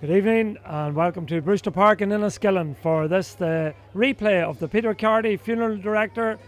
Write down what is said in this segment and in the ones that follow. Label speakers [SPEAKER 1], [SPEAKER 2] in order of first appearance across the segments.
[SPEAKER 1] Good evening and welcome to Brewster Park in Enniskillen for this, the replay of the Peter Carty Funeral Director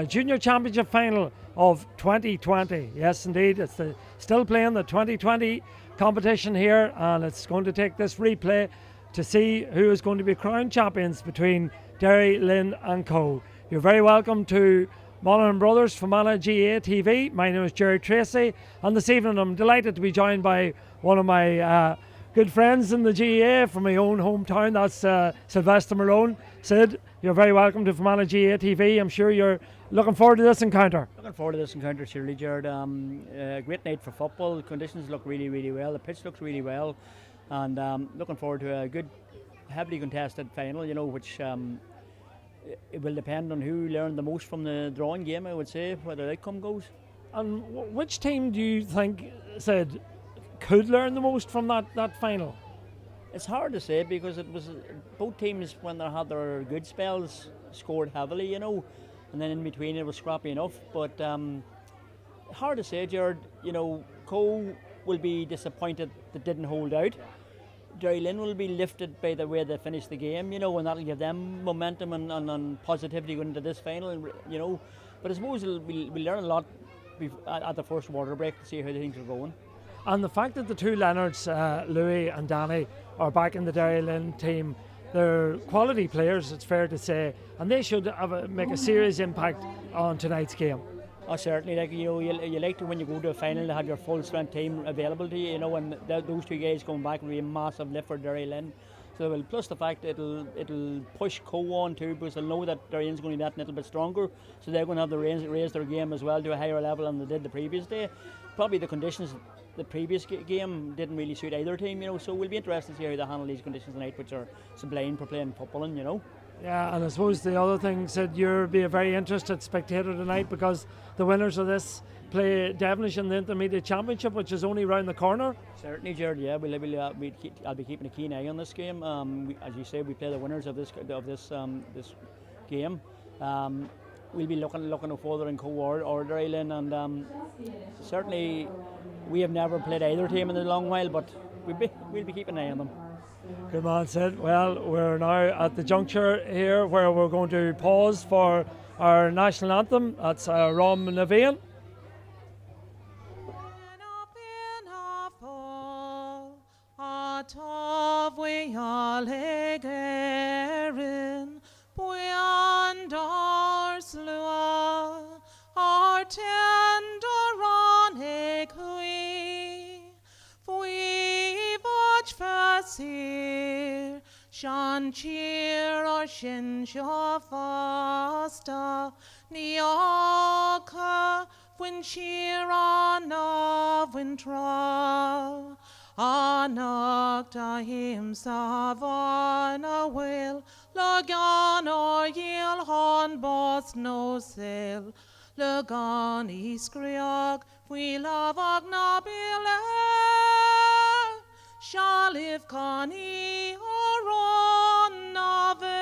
[SPEAKER 1] Junior Championship Final of 2020. Yes, indeed, it's still playing the 2020 competition here, and it's going to take this replay to see who is going to be crowned champions between Derrylin and Co. You're very welcome to Monaghan Brothers Fermanagh GA TV. My name is Jerry Tracy, and this evening I'm delighted to be joined by one of my good friends in the GA from my own hometown. That's Sylvester Malone. Sid, you're very welcome to Fermanagh GA TV. I'm sure you're looking forward to this encounter.
[SPEAKER 2] Looking forward to this encounter, surely, Jared. Great night for football. The conditions look really, really well. The pitch looks really well, and looking forward to a good, heavily contested final. You know, which it will depend on who learned the most from the drawing game, I would say, where the outcome goes.
[SPEAKER 1] And which team do you think, Sid, could learn the most from that final?
[SPEAKER 2] It's hard to say because it was both teams, when they had their good spells, scored heavily, you know, and then in between it was scrappy enough. But hard to say, Jared. You know, Co will be disappointed that didn't hold out. Derrylin will be lifted by the way they finished the game, you know, and that'll give them momentum and positivity going into this final, you know. But I suppose we'll learn a lot at the first water break to see how things are going.
[SPEAKER 1] And the fact that the two Leonards, Louis and Danny, are back in the Derrylin team, they're quality players, it's fair to say, and they should make a serious impact on tonight's game.
[SPEAKER 2] Oh, certainly. Like, you know, you like to, when you go to a final, to have your full strength team available to you, you know, and those two guys coming back will be a massive lift for Derrylin. So, plus the fact it'll push Co on too, because they'll know that Derrylin's going to be that little bit stronger, so they're going to have to raise their game as well to a higher level than they did the previous day. Probably the conditions the previous game didn't really suit either team, you know, so we'll be interested to see how they handle these conditions tonight, which are sublime for playing footballing, you know.
[SPEAKER 1] Yeah, and I suppose the other thing, Sid, you'll be a very interested spectator tonight because the winners of this play Devonish in the Intermediate Championship, which is only round the corner.
[SPEAKER 2] Certainly, Jared. Yeah, I'll be keeping a keen eye on this game. As you say, we play the winners of this game. We'll be looking no further in Co or Derrylin, and certainly we have never played either team in a long while, but we'll be keeping an eye on them.
[SPEAKER 1] Good man, Sid. Well, we're now at the juncture here where we're going to pause for our national anthem. That's Rom Navain.
[SPEAKER 3] Shan cheer or shin sha fasta niaka when cheer on of when tra anakta him savana will lagan or yel hon boss no sel lagan iskriag we love agnabile Shalif Kani Oron Nave.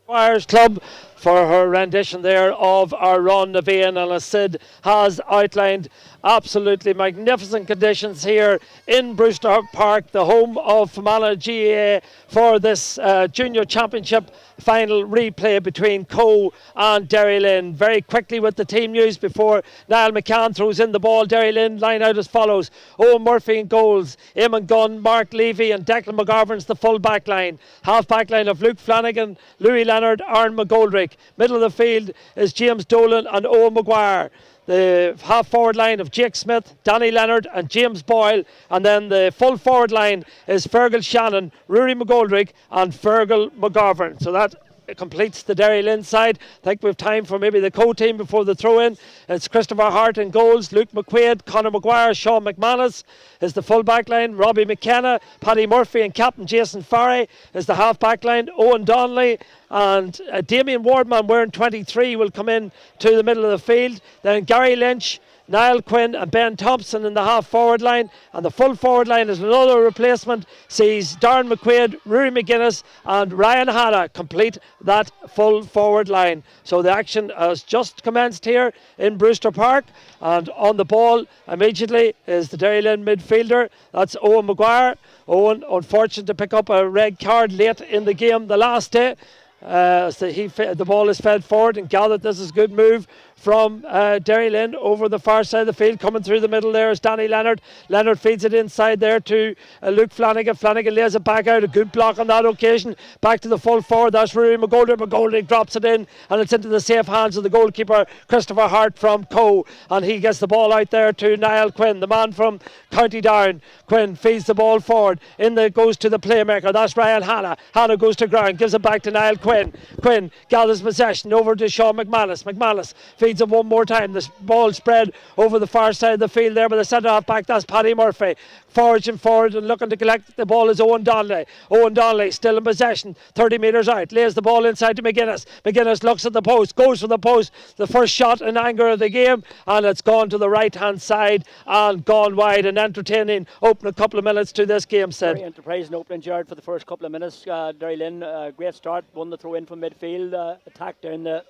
[SPEAKER 1] Choirs Club for her rendition there of our Ron Navain, and as Sid has outlined, absolutely magnificent conditions here in Brewster Park, the home of Fermanagh GA, for this Junior Championship final replay between Co and Derrylin. Very quickly with the team news before Niall McCann throws in the ball. Derrylin line out as follows: Owen Murphy in goals, Eamon Gunn, Mark Levy and Declan McGovern's the full back line. Half back line of Luke Flanagan, Louis Leonard, Aaron McGoldrick. Middle of the field is James Dolan and Owen Maguire. The half forward line of Jake Smith, Danny Leonard and James Boyle, and then the full forward line is Fergal Shannon, Rory McGoldrick and Fergal McGovern. So that completes the Derrylin side. I think we have time for maybe the co-team before the throw-in. It's Christopher Hart in goals, Luke McQuaid, Conor Maguire, Sean McManus is the full back line, Robbie McKenna, Paddy Murphy and Captain Jason Farry is the half back line, Owen Donnelly and Damien Wardman wearing 23 will come in to the middle of the field. Then Gary Lynch, Niall Quinn and Ben Thompson in the half forward line, and the full forward line is another replacement, sees Darren McQuaid, Rory McGuinness and Ryan Hanna complete that full forward line. So the action has just commenced here in Brewster Park, and on the ball immediately is the Derrylin midfielder, that's Owen Maguire. Owen, unfortunate to pick up a red card late in the game the last day. So the ball is fed forward and gathered. This is a good move from Derrylin over the far side of the field. Coming through the middle there is Danny Leonard. Leonard feeds it inside there to Luke Flanagan. Flanagan lays it back out. A good block on that occasion. Back to the full forward. That's Rory McGoldrick. McGoldrick drops it in and it's into the safe hands of the goalkeeper Christopher Hart from Coe. And he gets the ball out there to Niall Quinn, the man from County Down. Quinn feeds the ball forward. Goes to the playmaker. That's Ryan Hanna. Hanna goes to ground. Gives it back to Niall Quinn. Quinn gathers possession over to Sean McManus. McManus feeds him one more time. The ball spread over the far side of the field there by the centre half back. That's Paddy Murphy. Foraging forward and looking to collect the ball is Owen Donnelly. Owen Donnelly still in possession. 30 metres out. Lays the ball inside to McGuinness. McGuinness looks at the post. Goes for the post. The first shot in anger of the game. And it's gone to the right hand side and gone wide. An entertaining open a couple of minutes to this game, said.
[SPEAKER 2] Very enterprising opening, Jared, for the first couple of minutes. Derrylin, great start. Won the throw in from midfield. Attack down the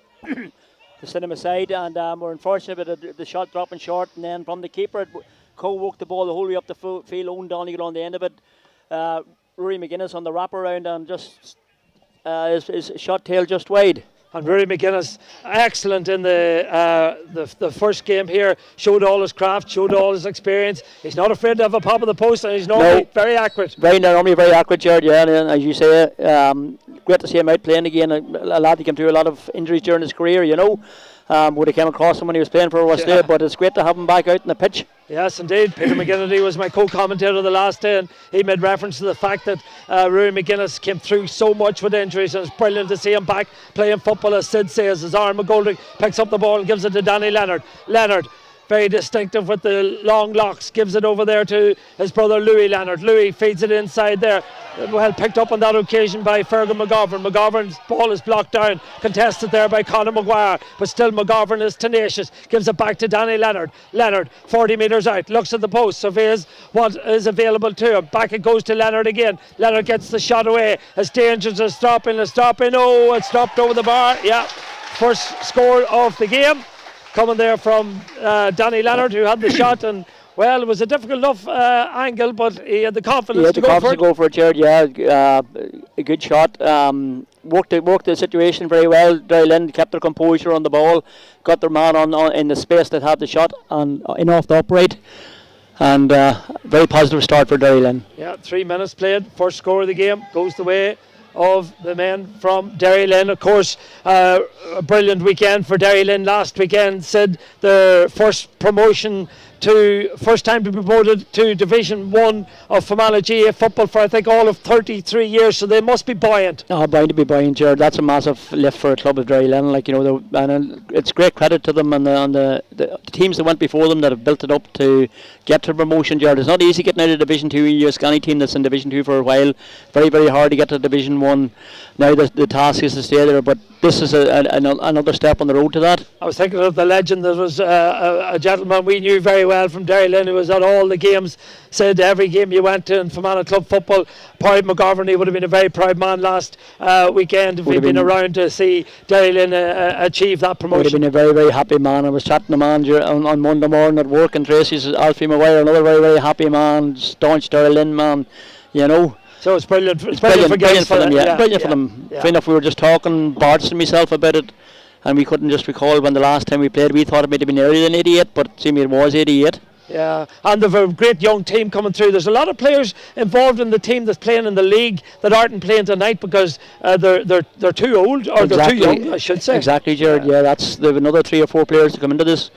[SPEAKER 2] the cinema side, and we're unfortunate with the shot dropping short, and then from the keeper Coe walked the ball the whole way up the field. Owen Donnelly got on the end of it. Rory McGuinness on the wraparound and just his shot tail just wide.
[SPEAKER 1] And Rory McGuinness, excellent in the first game here, showed all his craft, showed all his experience. He's not afraid to have a pop of the post, and he's normally very accurate.
[SPEAKER 2] Normally very accurate, Jared, yeah, and as you say, great to see him out playing again. A lad that came through a lot of injuries during his career, you know. Would have came across him when he was playing for West Day, but it's great to have him back out in the pitch.
[SPEAKER 1] Yes, indeed. Peter McGinnity was my co-commentator the last day, and he made reference to the fact that Rory McGuinness came through so much with injuries, and it's brilliant to see him back playing football, as Sid says, as Aaron McGoldrick picks up the ball and gives it to Danny Leonard. Leonard, very distinctive with the long locks, gives it over there to his brother Louis Leonard. Louis feeds it inside there. Well picked up on that occasion by Fergus McGovern. McGovern's ball is blocked down, contested there by Conor Maguire, but still McGovern is tenacious, gives it back to Danny Leonard. Leonard 40 metres out, looks at the post, surveys what is available to him. Back it goes to Leonard again. Leonard gets the shot away. It's dangerous, it's stopping. Oh, it's stopped over the bar. Yeah, first score of the game coming there from Danny Leonard, who had the shot, and well, it was a difficult enough angle, but he had the confidence to go for it.
[SPEAKER 2] Jared, yeah, a good shot. Worked the situation very well. Derrylin kept their composure on the ball, got their man on in the space that had the shot, and in off the upright. And very positive start for Derrylin.
[SPEAKER 1] Yeah, 3 minutes played. First score of the game goes the way of the men from Derrylin. Of course, a brilliant weekend for Derrylin last weekend. Sid, the first time to be promoted to Division 1 of Fermanagh GA football for I think all of 33 years, so they must be buoyant.
[SPEAKER 2] Bound to be buoyant, Jared. That's a massive lift for a club of Derrylin. Like, you know, and it's great credit to them and the teams that went before them that have built it up to get to promotion, Jared. It's not easy getting out of Division 2. You're a Scani team that's in Division 2 for a while. Very, very hard to get to Division 1. Now the task is to stay there, but this is another step on the road to that.
[SPEAKER 1] I was thinking of the legend. There was a gentleman we knew very well from Derrylin who was at all the games, said every game you went to in Fermanagh club football, Paul McGovern, he would have been a very proud man last weekend if he'd been around to see Derrylin achieve that promotion.
[SPEAKER 2] Would have been a very, very happy man. I was chatting to him on Monday morning at work, and Tracy's Alfie Maguire, another very, very happy man, staunch Derrylin man, you know.
[SPEAKER 1] So it's brilliant. It's
[SPEAKER 2] brilliant for them. Brilliant for them. Funny enough, we were just talking, Bart's and myself, about it, and we couldn't just recall when the last time we played. We thought it might have been earlier than 88, but seemingly it was 88.
[SPEAKER 1] Yeah, and they've a great young team coming through. There's a lot of players involved in the team that's playing in the league that aren't playing tonight because they're too old, or they're too young, I should say.
[SPEAKER 2] Exactly, Jared. Yeah, they've another 3 or 4 players to come into this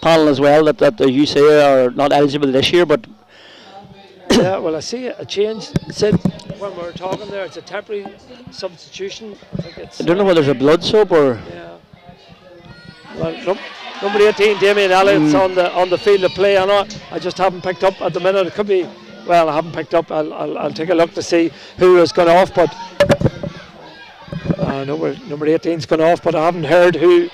[SPEAKER 2] panel as well that as you say are not eligible this year, but.
[SPEAKER 1] Yeah, well, I see a change. Sid, when we were talking there, it's a temporary substitution.
[SPEAKER 2] I don't know whether there's a blood soap or.
[SPEAKER 1] Yeah. Well, number 18, Damien Elliott's on the field of play. I just haven't picked up at the minute. It could be. Well, I haven't picked up. I'll take a look to see who has gone off, but number 18's gone off, but I haven't heard who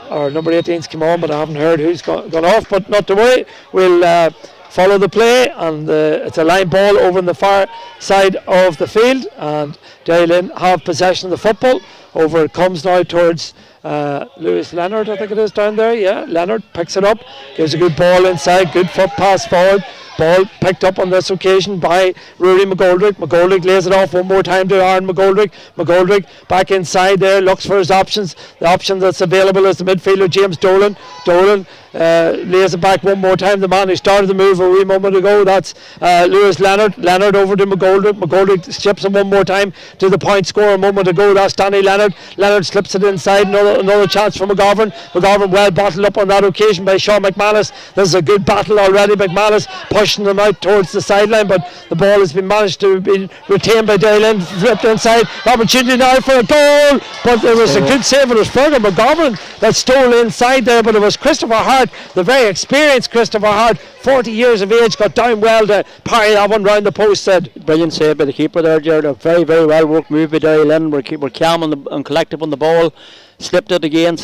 [SPEAKER 1] or number 18's come on, but I haven't heard who's gone off. But not to worry, we'll follow the play, and it's a line ball over on the far side of the field, and Derrylin have possession of the football. Over it comes now towards Lewis Leonard, I think it is, down there. Yeah, Leonard picks it up, gives a good ball inside, good foot pass forward. Ball picked up on this occasion by Rory McGoldrick. McGoldrick lays it off one more time to Aaron McGoldrick. McGoldrick back inside there, looks for his options. The option that's available is the midfielder James Dolan. Dolan lays it back one more time. The man who started the move a wee moment ago, that's Lewis Leonard. Leonard over to McGoldrick. McGoldrick chips him one more time to the point scorer a moment ago. That's Danny Leonard. Leonard slips it inside. Another chance for McGovern. McGovern well bottled up on that occasion by Sean McManus. This is a good battle already. McManus pushing them out towards the sideline, but the ball has been managed to be retained by Derrylin. Flipped inside. Opportunity now for a goal, but there was a good save. It was Fergal McGovern that stole inside there, but it was Christopher Hart, the very experienced Christopher Hart, 40 years of age, got down well to parry that one round the post. Said
[SPEAKER 2] brilliant save by the keeper there, Jared. A very, very well worked move by Derrylin. We're calm and collective on the ball. Slipped it again,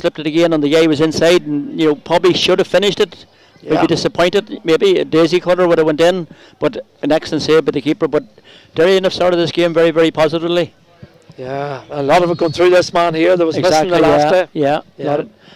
[SPEAKER 2] and the guy was inside, and probably should have finished it. Would be disappointed. Maybe a daisy cutter would have went in, but an excellent save by the keeper. But Derrylin have started this game very, very positively.
[SPEAKER 1] Yeah, a lot of it going through this man here. There was missing the last day.
[SPEAKER 2] Yeah.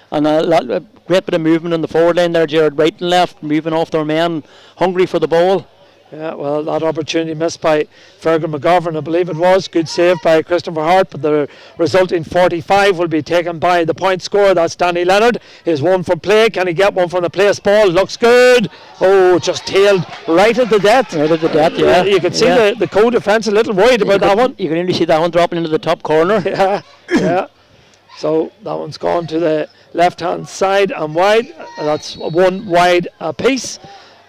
[SPEAKER 2] And a great bit of movement on the forward line there, Jared. Right and left, moving off their men, hungry for the ball.
[SPEAKER 1] Yeah, well, that opportunity missed by Fergal McGovern, I believe it was. Good save by Christopher Hart, but the resulting 45 will be taken by the point scorer. That's Danny Leonard. Here's one for play. Can he get one from the place ball? Looks good. Oh, just tailed right at the death.
[SPEAKER 2] Right at the death, yeah.
[SPEAKER 1] You could see the co-defence a little worried about that one.
[SPEAKER 2] You can only see that one dropping into the top corner.
[SPEAKER 1] Yeah. So that one's gone to the left-hand side and wide. That's one wide apiece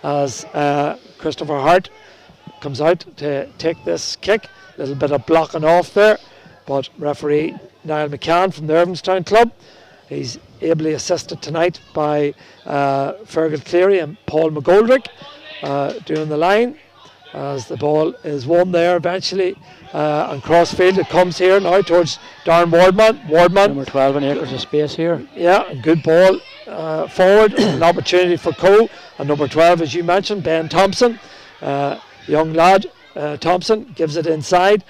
[SPEAKER 1] as Christopher Hart comes out to take this kick. A little bit of blocking off there, but referee Niall McCann from the Irvinstown club, he's ably assisted tonight by Fergal Cleary and Paul McGoldrick doing the line as the ball is won there eventually on crossfield. It comes here now towards Darren Wardman.
[SPEAKER 2] Number 12 in acres of space here.
[SPEAKER 1] Yeah, good ball forward. An opportunity for Coe. And number 12, as you mentioned, Ben Thompson, young lad. Thompson gives it inside.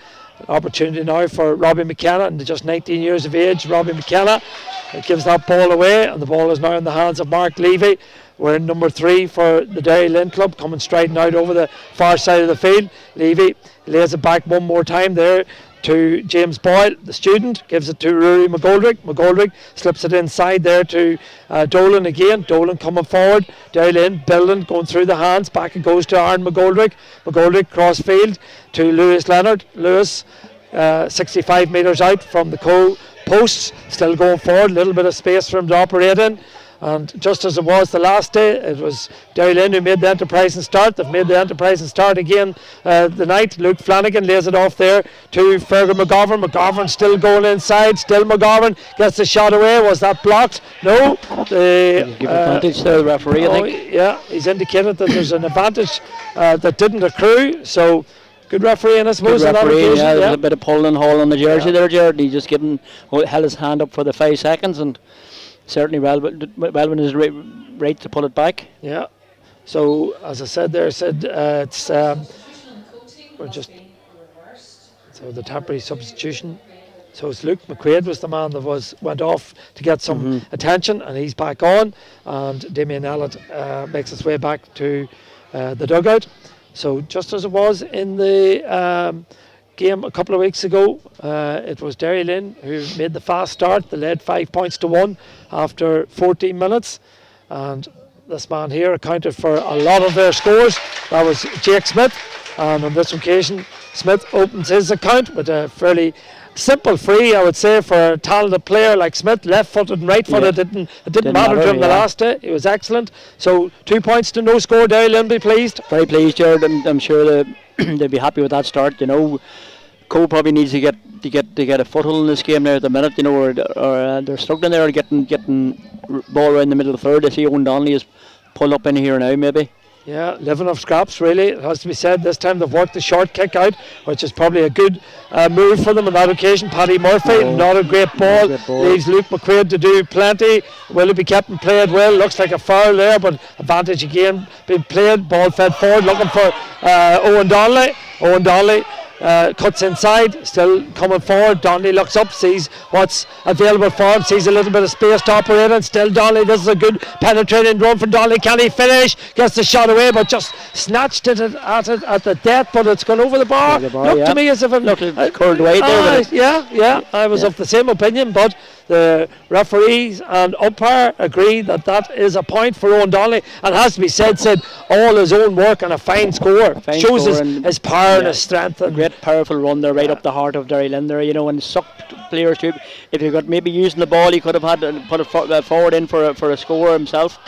[SPEAKER 1] Opportunity now for Robbie McKenna, and just 19 years of age. Robbie McKenna gives that ball away, and the ball is now in the hands of Mark Levy. We're in number 3 for the Derrylin club, coming striding out over the far side of the field. Levy lays it back one more time there to James Boyle, the student, gives it to Rory McGoldrick. McGoldrick slips it inside there to Dolan again. Dolan coming forward. Derrylin building, going through the hands. Back it goes to Aaron McGoldrick. McGoldrick cross field to Lewis Leonard. Lewis 65 metres out from the posts, still going forward. A little bit of space for him to operate in. And just as it was the last day, it was Derrylin who made the enterprising start. They've made the enterprising start again the night. Luke Flanagan lays it off there to Fergal McGovern. McGovern still going inside. Still McGovern gets the shot away. Was that blocked? No.
[SPEAKER 2] Give advantage to the referee, I think.
[SPEAKER 1] Yeah, he's indicated that there's an advantage that didn't accrue. So good refereeing, I suppose.
[SPEAKER 2] Good referee, yeah, there's a bit of pulling and hauling on the jersey there, Jared. He just held his hand up for the 5 seconds and certainly well in his right to pull it back. Yeah. So as I said there, it's we're just so the temporary substitution. So it's Luke McQuaid was the man that went off to get some attention, and he's back on. And Damien Ellett makes his way back to the dugout. So just as it was in the game a couple of weeks ago, it was Derrylin who made the fast start. They led 5 points to 1 after 14 minutes, and this man here accounted for a lot of their scores. That was Jake Smith, and on this occasion Smith opens his account with a fairly simple free, I would say, for a talented player like Smith. Left-footed and right-footed, it didn't matter to him the last day. He was excellent. So 2 points to no score. Derrylin be pleased. Very pleased, Jared. I'm sure they'd be happy with that start. Cole probably needs to get a foothold in this game there at the minute, or they're struggling there getting ball around the middle of the third. I see Owen Donnelly is pulled up in here now, maybe.
[SPEAKER 1] Yeah, living off scraps, really. It has to be said. This time they've worked the short kick out, which is probably a good move for them on that occasion. Paddy Murphy, not a great ball. Leaves Luke McQuaid to do plenty. Will it be kept and played well? Looks like a foul there, but advantage again being played. Ball fed forward, looking for Owen Donnelly. Owen Donnelly cuts inside, still coming forward. Donnelly looks up, sees what's available for him, sees a little bit of space to operate in. Still Donnelly, this is a good penetrating run for Donnelly. Can he finish? Gets the shot away, but just snatched it at the death, but it's gone over the bar. Looked to me as if it
[SPEAKER 2] curled away there.
[SPEAKER 1] Yeah, I was of the same opinion, but the referees and umpire agree that is a point for Owen Donnelly, and has to be said all his own work and a fine score. Shows his power and his strength. And
[SPEAKER 2] great powerful run there right up the heart of Derrylin there, and sucked players too. If he got maybe using the ball, he could have had to put it forward in for a score himself.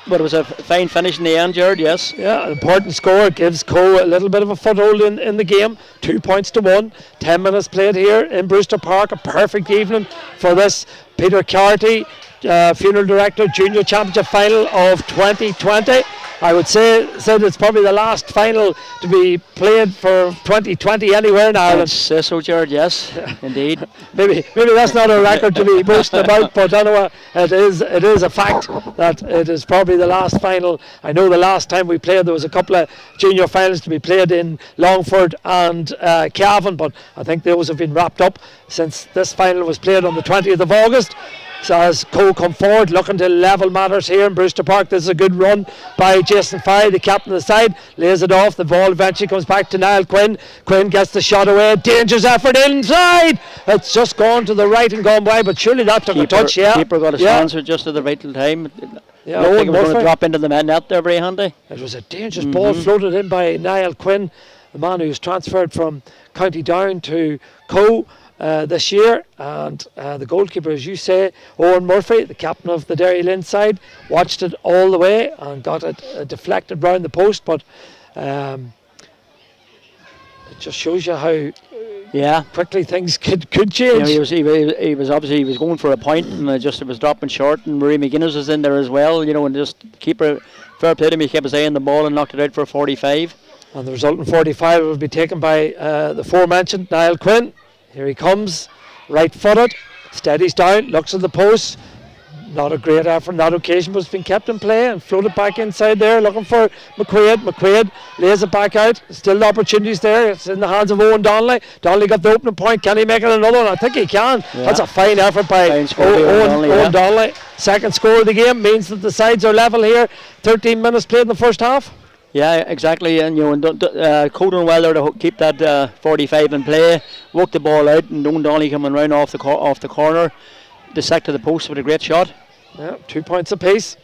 [SPEAKER 2] But it was a fine finish in the end, Jared, yes. Yeah,
[SPEAKER 1] an important score. Gives Co a little bit of a foothold in the game. 2 points to 1. 10 minutes played here in Brewster Park. A perfect evening for this Peter Carty, Funeral Director, Junior Championship Final of 2020. I would say it's probably the last final to be played for 2020 anywhere in Ireland.
[SPEAKER 2] I'd say so, Jared, yes, indeed.
[SPEAKER 1] Maybe that's not a record to be boasting about, but anyway, it is a fact that it is probably the last final. I know the last time we played, there was a couple of junior finals to be played in Longford and Cavan, but I think those have been wrapped up since this final was played on the 20th of August. So as Cole come forward, looking to level matters here in Brewster Park. This is a good run by Jason Fye, the captain of the side. Lays it off. The ball eventually comes back to Niall Quinn. Quinn gets the shot away. Dangerous effort inside. It's just gone to the right and gone wide, but surely that took a touch. Yeah.
[SPEAKER 2] Keeper got his hands just at the right time. Yeah, I think it was going to drop into the net there, very handy.
[SPEAKER 1] It was a dangerous ball floated in by Niall Quinn, the man who's transferred from County Down to Co. This year, and the goalkeeper, as you say, Owen Murphy, the captain of the Derrylin side, watched it all the way and got it deflected round the post, but it just shows you how quickly things could change.
[SPEAKER 2] He was obviously going for a point, and it was dropping short, and Marie McGuinness was in there as well, and just keeper, fair play to him, he kept his eye on the ball and knocked it out for a 45.
[SPEAKER 1] And the resultant 45 will be taken by the aforementioned Niall Quinn. Here he comes, right-footed, steadies down, looks at the post. Not a great effort on that occasion, but it's been kept in play and floated back inside there, looking for McQuaid. McQuaid lays it back out. Still the opportunities there. It's in the hands of Owen Donnelly. Donnelly got the opening point. Can he make it another one? I think he can. Yeah. That's a fine effort by Owen Donnelly. Second score of the game means that the sides are level here. 13 minutes played in the first half.
[SPEAKER 2] Yeah, exactly, and Cole done well there to keep that 45 in play, work the ball out, and Owen Donnelly coming round off the corner, dissected the post with a great shot.
[SPEAKER 1] Yeah, 2 points apiece.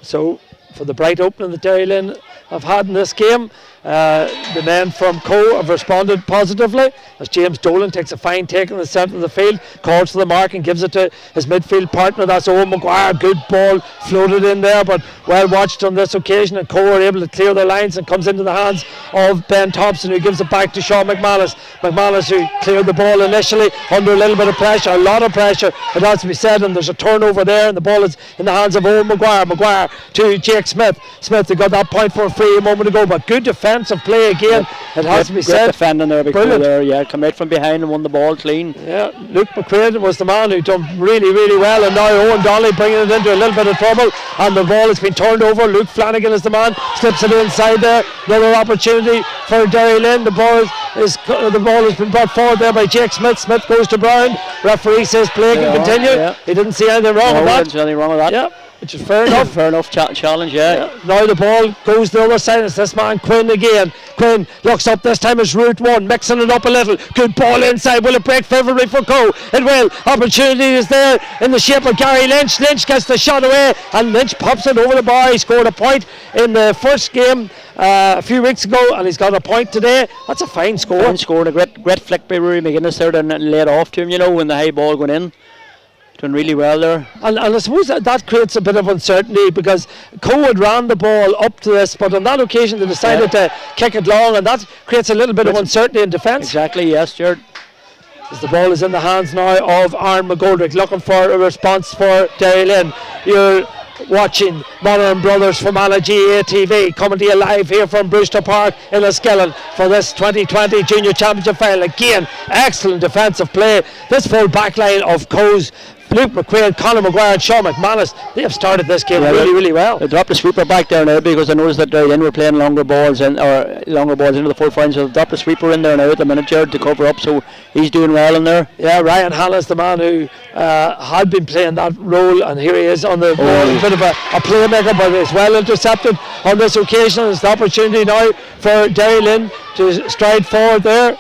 [SPEAKER 1] So for the bright opening that Derrylin have had in this game, the men from Co have responded positively as James Dolan takes a fine take in the centre of the field, calls to the mark and gives it to his midfield partner. That's Owen McGuire. Good ball floated in there, but well watched on this occasion, and Co are able to clear their lines and comes into the hands of Ben Thompson, who gives it back to Sean McManus. McManus, who cleared the ball initially under a little bit of pressure, a lot of pressure, it has to be said, and there's a turnover there, and the ball is in the hands of Owen McGuire. McGuire to Jake Smith. Smith, who got that point for a free a moment ago, but good defensive play again. It has to be said.
[SPEAKER 2] Defending there, brilliant. There, come out from behind and won the ball clean.
[SPEAKER 1] Yeah, Luke McQuaid was the man who done really, really well, and now Owen Donnelly bringing it into a little bit of trouble, and the ball has been turned over. Luke Flanagan is the man, slips it inside there. Another opportunity for Derrylin. The ball has been brought forward there by Jake Smith. Smith goes to Brown. Referee says play can continue. Yeah. He didn't see anything wrong with that.
[SPEAKER 2] Didn't see anything wrong with that.
[SPEAKER 1] Yeah. Which is fair enough.
[SPEAKER 2] Fair enough challenge, yeah.
[SPEAKER 1] Now the ball goes the other side. It's this man Quinn again. Quinn looks up. This time it's Route 1, mixing it up a little. Good ball inside. Will it break favourably for Co? It will. Opportunity is there in the shape of Gary Lynch. Lynch gets the shot away, and Lynch pops it over the bar. He scored a point in the first game a few weeks ago, and he's got a point today. That's a fine score.
[SPEAKER 2] Fine score, and a great flick by Rory McGuinness there and laid off to him, when the high ball going in. Doing really well there.
[SPEAKER 1] And I suppose that creates a bit of uncertainty, because Co had ran the ball up to this, but on that occasion they decided to kick it long, and that creates a little bit of uncertainty in defence.
[SPEAKER 2] Exactly, yes, Jared.
[SPEAKER 1] As the ball is in the hands now of Aaron McGoldrick, looking for a response for Derrylin. Your watching Monaghan Brothers Fermanagh GA TV, coming to you live here from Brewster Park in Enniskillen for this 2020 Junior Championship final. Again, excellent defensive play. This full back line of Coes, Luke McQuaid, Conor Maguire and Sean McManus, they have started this game really well.
[SPEAKER 2] They dropped the sweeper back there now because I noticed that Derrylin were playing longer balls into the full fine, so they've dropped the sweeper in there now at the minute, Jared, to cover up, so he's doing well in there.
[SPEAKER 1] Yeah, Ryan Hanna's the man who had been playing that role, and here he is on the ball, a bit of a playmaker, but is well intercepted on this occasion. It's the opportunity now for Derrylin to stride forward there.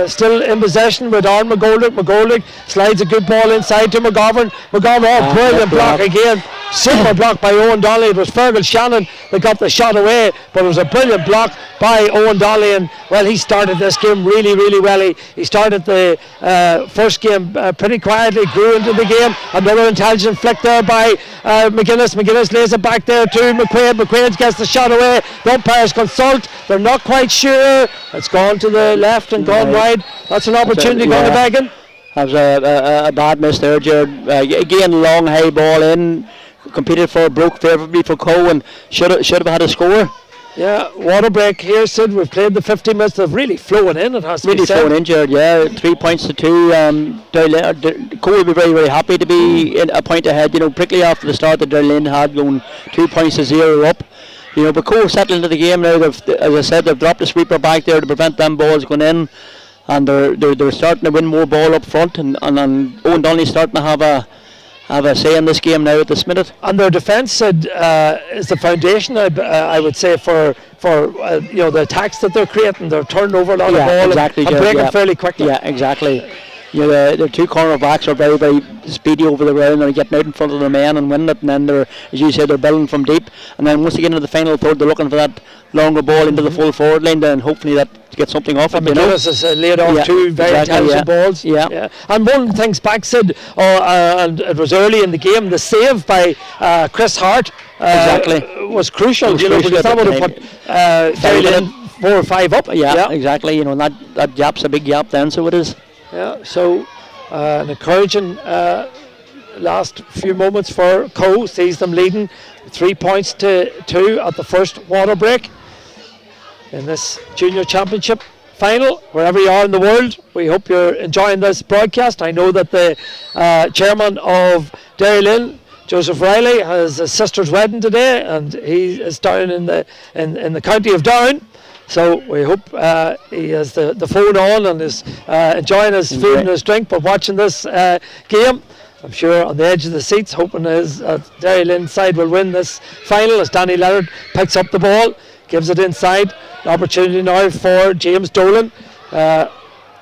[SPEAKER 1] Still in possession with Aaron McGoldrick. McGoldrick slides a good ball inside to McGovern. McGovern, brilliant block again. Super block by Owen Donnelly. It was Fergal Shannon that got the shot away, but it was a brilliant block by Owen Donnelly, and well, he started this game really well. He started the first game pretty quietly, grew into the game. Another intelligent flick there by McGuinness. McGuinness lays it back there to McQuaid. McQuaid gets the shot away. The umpires consult. They're not quite sure. It's gone to the left and gone wide. That's an opportunity going to Began.
[SPEAKER 2] That was a bad miss there, Jared. Again, long high ball in. Competed for, broke favourably for Coe, and should have had a score.
[SPEAKER 1] Yeah, water break here, Sid. We've played the 50 minutes. They've really flown in, it has to be said.
[SPEAKER 2] Really flown in, Jared, yeah. 3 points to 2. Coe will be very happy to be a point ahead. Prickly after the start that Derrylin had, going 2 points to 0 up. But Coe settled into the game now. As I said, they've dropped the sweeper back there to prevent them balls going in, and they're starting to win more ball up front, and Owen Donnelly's starting to have a say in this game now at this minute.
[SPEAKER 1] And their defence is the foundation, I would say, for the attacks that they're creating. They're turning over a lot of ball and breaking fairly quickly.
[SPEAKER 2] Yeah, exactly. The two cornerbacks are very speedy over the ground, and getting out in front of their men and winning it. And then they're, as you said, they're building from deep. And then once they get into the final third, they're looking for that longer ball into the full forward line. Then hopefully that gets something off it.
[SPEAKER 1] McGuinness has laid off two very intelligent balls.
[SPEAKER 2] Yeah.
[SPEAKER 1] And one of the things back said, and it was early in the game, the save by Chris Hart was crucial. Because that would have put Derrylin 4 or 5 up.
[SPEAKER 2] Yeah, exactly. And that gap's a big gap then, so it is.
[SPEAKER 1] Yeah, so an encouraging last few moments for Coe, sees them leading 3 points to 2 at the first water break in this Junior Championship final. Wherever you are in the world, we hope you're enjoying this broadcast. I know that the chairman of Derrylin, Joseph Riley, has his sister's wedding today, and he is down in the county of Down. So we hope he has the phone on and is enjoying his food and his drink, but watching this game. I'm sure on the edge of the seats, hoping his Derrylin side will win this final as Danny Leonard picks up the ball, gives it inside. The opportunity now for James Dolan.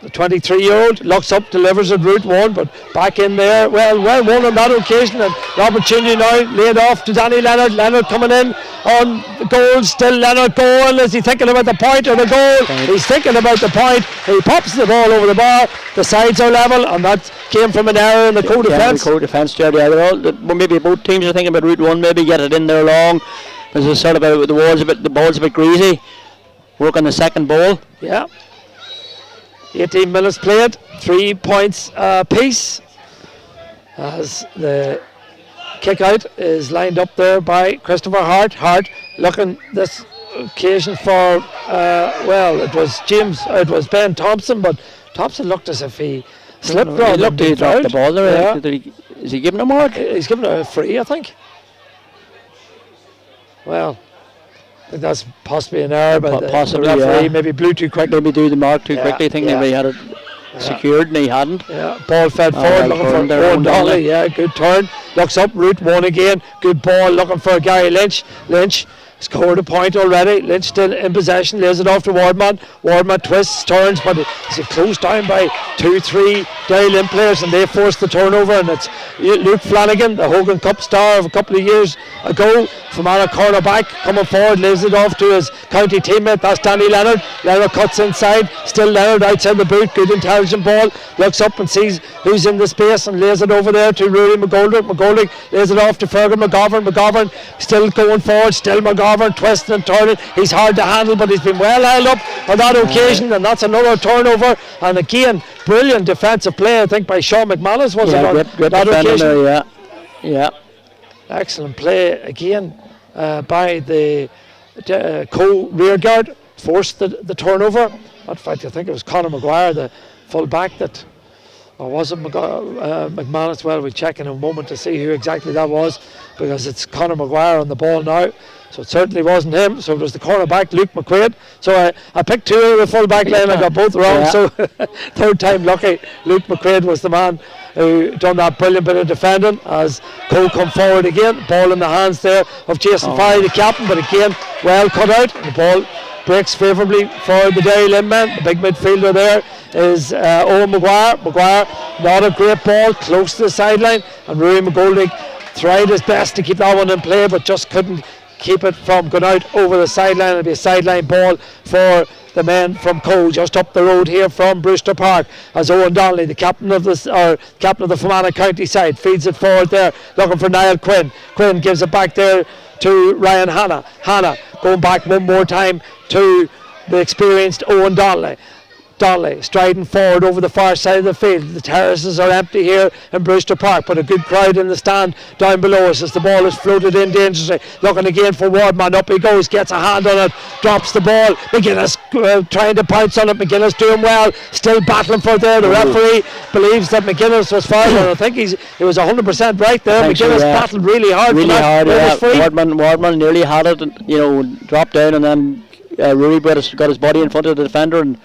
[SPEAKER 1] The 23-year-old looks up, delivers at route 1, but back in there, well won on that occasion, and the opportunity now laid off to Danny Leonard. Leonard coming in on the goal, still Leonard going. Is he thinking about the point or the goal? He's thinking about the point. He pops the ball over the bar. The sides are level, and that came from an error in the Coe defence.
[SPEAKER 2] The Coe defence, maybe both teams are thinking about route 1, maybe get it in there long. There's a sort of the ball's a bit greasy. Work on the second ball.
[SPEAKER 1] Yeah. 18 minutes played, 3 points apiece, as the kick out is lined up there by Christopher Hart. Hart looking this occasion for it was Ben Thompson, but Thompson looked as if he slipped.
[SPEAKER 2] He looked he dropped the ball there. Is he giving a mark?
[SPEAKER 1] He's giving a free, I think. Well, I think that's possibly an error, but the referee maybe blew too quickly.
[SPEAKER 2] Maybe do the mark too quickly. I think maybe he had it secured and he hadn't.
[SPEAKER 1] Yeah, ball fed forward, looking for Owen Donnelly. Yeah, good turn. Looks up, route 1 again. Good ball, looking for Gary Lynch. Lynch scored a point already. Lynch still in possession, lays it off to Wardman. Wardman twists, turns, but it's closed down by 2-3 Derrylin players, and they force the turnover, and it's Luke Flanagan, the Hogan Cup star of a couple of years ago, Fermanagh cornerback, coming forward, lays it off to his county teammate. That's Danny Leonard. Leonard cuts inside, still Leonard outside the boot. Good intelligent ball, looks up and sees who's in the space and lays it over there to Rory McGoldrick. McGoldrick lays it off to Fergal McGovern. McGovern still going forward, still McGovern twisting and turning. He's hard to handle, but he's been well held up on that occasion, and that's another turnover. And again, brilliant defensive play, I think, by Sean McManus, was it on
[SPEAKER 2] great
[SPEAKER 1] that occasion?
[SPEAKER 2] Yeah.
[SPEAKER 1] Excellent play again by the co-rear guard. Forced the turnover. In fact, I think it was Conor Maguire, the full back, that, or was it McManus? Well, we'll check in a moment to see who exactly that was, because it's Conor Maguire on the ball now. So it certainly wasn't him. So it was the cornerback, Luke McQuaid. So I picked two of the full back line. I got both wrong. Yeah. So third time lucky. Luke McQuaid was the man who done that brilliant bit of defending as Cole come forward again. Ball in the hands there of Jason Farley, the captain, but again, well cut out. And the ball breaks favourably for the Derrylin men. The big midfielder there is Owen Maguire. Maguire, not a great ball, close to the sideline. And Rory McGoldrick tried his best to keep that one in play, but just couldn't keep it from going out over the sideline. It'll be a sideline ball for the men from Cole, just up the road here from Brewster Park, as Owen Donnelly, the captain of the Fermanagh County side, feeds it forward there, looking for Niall Quinn. Quinn gives it back there to Ryan Hanna. Hanna going back one more time to the experienced Owen Donnelly. Donnelly striding forward over the far side of the field. The terraces are empty here in Brewster Park, but a good crowd in the stand down below us as the ball is floated in dangerously. Looking again for Wardman. Up he goes, gets a hand on it, drops the ball. McGuinness trying to pounce on it. McGuinness doing well, still battling for it there. The referee believes that McGuinness was fouled, and I think he was 100% right there. McGuinness battled really hard.
[SPEAKER 2] Really hard, yeah. Wardman nearly had it, and, dropped down, and then Rory got his body in front of the defender and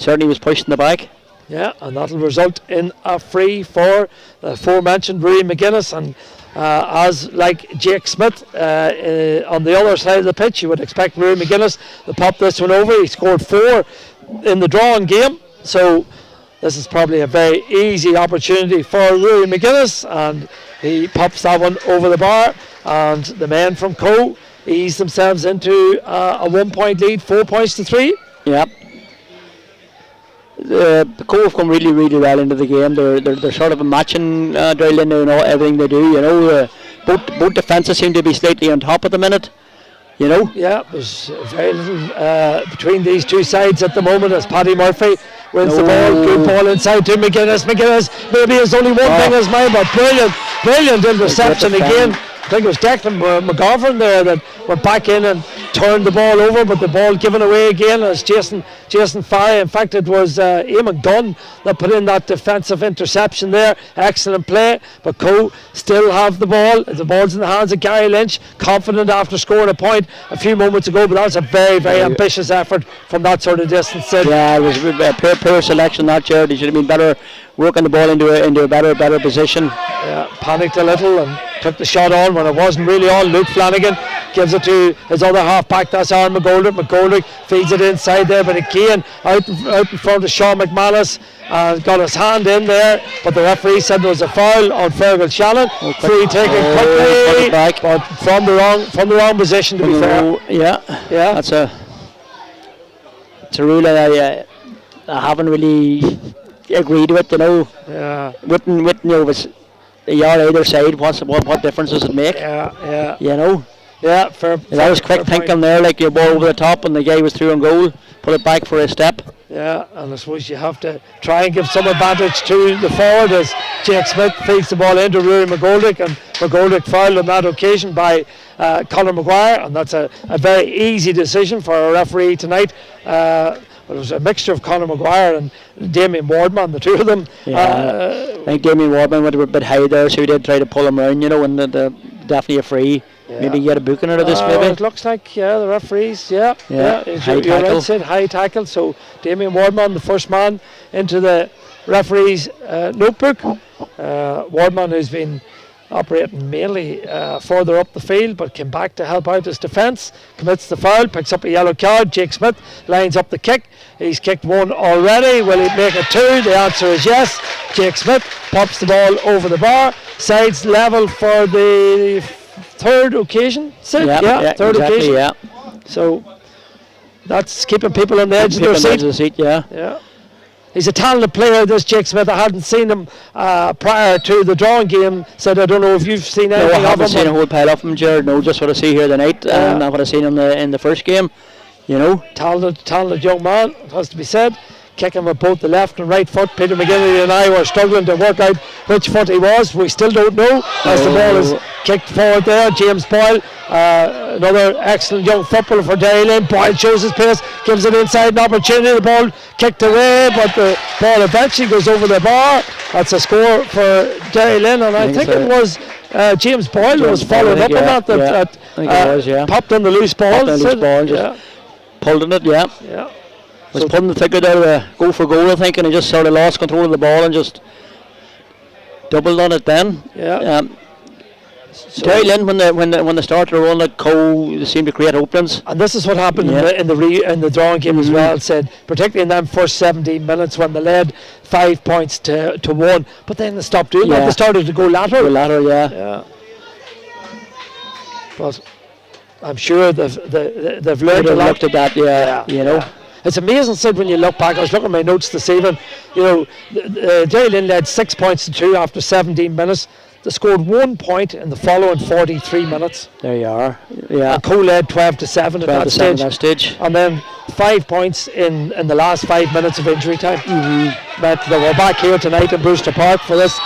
[SPEAKER 2] certainly was pushed in the back.
[SPEAKER 1] Yeah, and that'll result in a free for the aforementioned Rory McGuinness. And as like Jake Smith on the other side of the pitch, you would expect Rory McGuinness to pop this one over. He scored 4 in the drawing game, so this is probably a very easy opportunity for Rory McGuinness, and he pops that one over the bar, and the men from Cole ease themselves into a 1 point lead, 4 points to 3.
[SPEAKER 2] Yep. The Cole have come really, really well into the game. They're sort of a matching Derrylin in everything they do. Both defences seem to be slightly on top at the minute.
[SPEAKER 1] Yeah, there's very little between these two sides at the moment as Paddy Murphy wins the ball. Good ball inside to McGuinness. McGuinness maybe has only one thing in his mind, but brilliant interception again. I think it was Declan McGovern there that went back in and turned the ball over, but the ball given away again as Jason Farry. In fact, it was Eamon Gunn that put in that defensive interception there. Excellent play, but Cole still have the ball. The ball's in the hands of Gary Lynch, confident after scoring a point a few moments ago, but that was a very, very ambitious effort from that sort of distance.
[SPEAKER 2] Yeah, it was a poor selection that year. They should have been better working the ball into a better position.
[SPEAKER 1] Yeah, panicked a little and took the shot on when it wasn't really on. Luke Flanagan gives it to his other half back, that's Aaron McGoldrick. McGoldrick feeds it inside there, but again out in front of Sean McManus, got his hand in there, but the referee said there was a foul on Fergal Shannon. Free taken quickly, but from the wrong position, to be fair.
[SPEAKER 2] Yeah, that's a rule that I haven't really agreed with.
[SPEAKER 1] Yeah.
[SPEAKER 2] With a yard either side, what difference does it make?
[SPEAKER 1] Yeah.
[SPEAKER 2] Yeah,
[SPEAKER 1] fair.
[SPEAKER 2] That was quick thinking there, like your ball over the top and the guy was through on goal, put it back for a step.
[SPEAKER 1] Yeah, and I suppose you have to try and give some advantage to the forward as Jake Smith feeds the ball into Rory McGoldrick, and McGoldrick fouled on that occasion by Conor Maguire, and that's a very easy decision for a referee tonight. It was a mixture of Conor Maguire and Damien Wardman, the two of them.
[SPEAKER 2] Yeah, I think Damien Wardman went a bit high there, so he did try to pull him around, and definitely a free. Yeah. Maybe get a booking out of this, maybe.
[SPEAKER 1] It looks like, the referees, yeah.
[SPEAKER 2] High
[SPEAKER 1] you're right, Sid, high tackle. So Damien Wardman, the first man into the referee's notebook. Wardman, who's been operating mainly further up the field, but came back to help out his defence, commits the foul, picks up a yellow card. Jake Smith lines up the kick. He's kicked one already. Will he make it 2? The answer is yes. Jake Smith pops the ball over the bar. Sides level for the third occasion. Third occasion.
[SPEAKER 2] Yeah.
[SPEAKER 1] So that's keeping people on the edge of their seat. Yeah. He's a talented player, this Jake Smith. I hadn't seen him prior to the drawing game. Said I don't know if you've seen anything of him.
[SPEAKER 2] I haven't seen a whole pile of him, Jared. No, just what I see here tonight. And what I seen him in the first game.
[SPEAKER 1] Talented young man, it has to be said. Kicking with both the left and right foot. Peter McGinnity and I were struggling to work out which foot he was. We still don't know as the ball is kicked forward there. James Boyle, another excellent young footballer for Derrylin. Boyle shows his pace, gives it inside, an opportunity. The ball kicked away, but the ball eventually goes over the bar. That's a score for Derrylin, and I think it was James Boyle was following up on that. Popped on the loose ball.
[SPEAKER 2] Just pulled on it,
[SPEAKER 1] Yeah.
[SPEAKER 2] Was putting the ticket out of the go for goal, I think, and he just sort of lost control of the ball and just doubled on it then.
[SPEAKER 1] Yeah.
[SPEAKER 2] Derrylin, when they started to run like they seemed to create openings.
[SPEAKER 1] And this is what happened in the drawing game as well. Said particularly in them first 17 minutes when they led 5 points to 1, but then they stopped doing that. They started to go lateral.
[SPEAKER 2] Yeah.
[SPEAKER 1] But I'm sure they've learned a lot.
[SPEAKER 2] Looked at that, you know.
[SPEAKER 1] It's amazing, Sid, when you look back. I was looking at my notes this evening. You know, Derrylin led 6 points to 2 after 17 minutes. They scored 1 point in the following 43 minutes.
[SPEAKER 2] There you are. Yeah.
[SPEAKER 1] And co-led 12-7 at that stage. And then 5 points in the last 5 minutes of injury time. But they were back here tonight in Brewster Park for this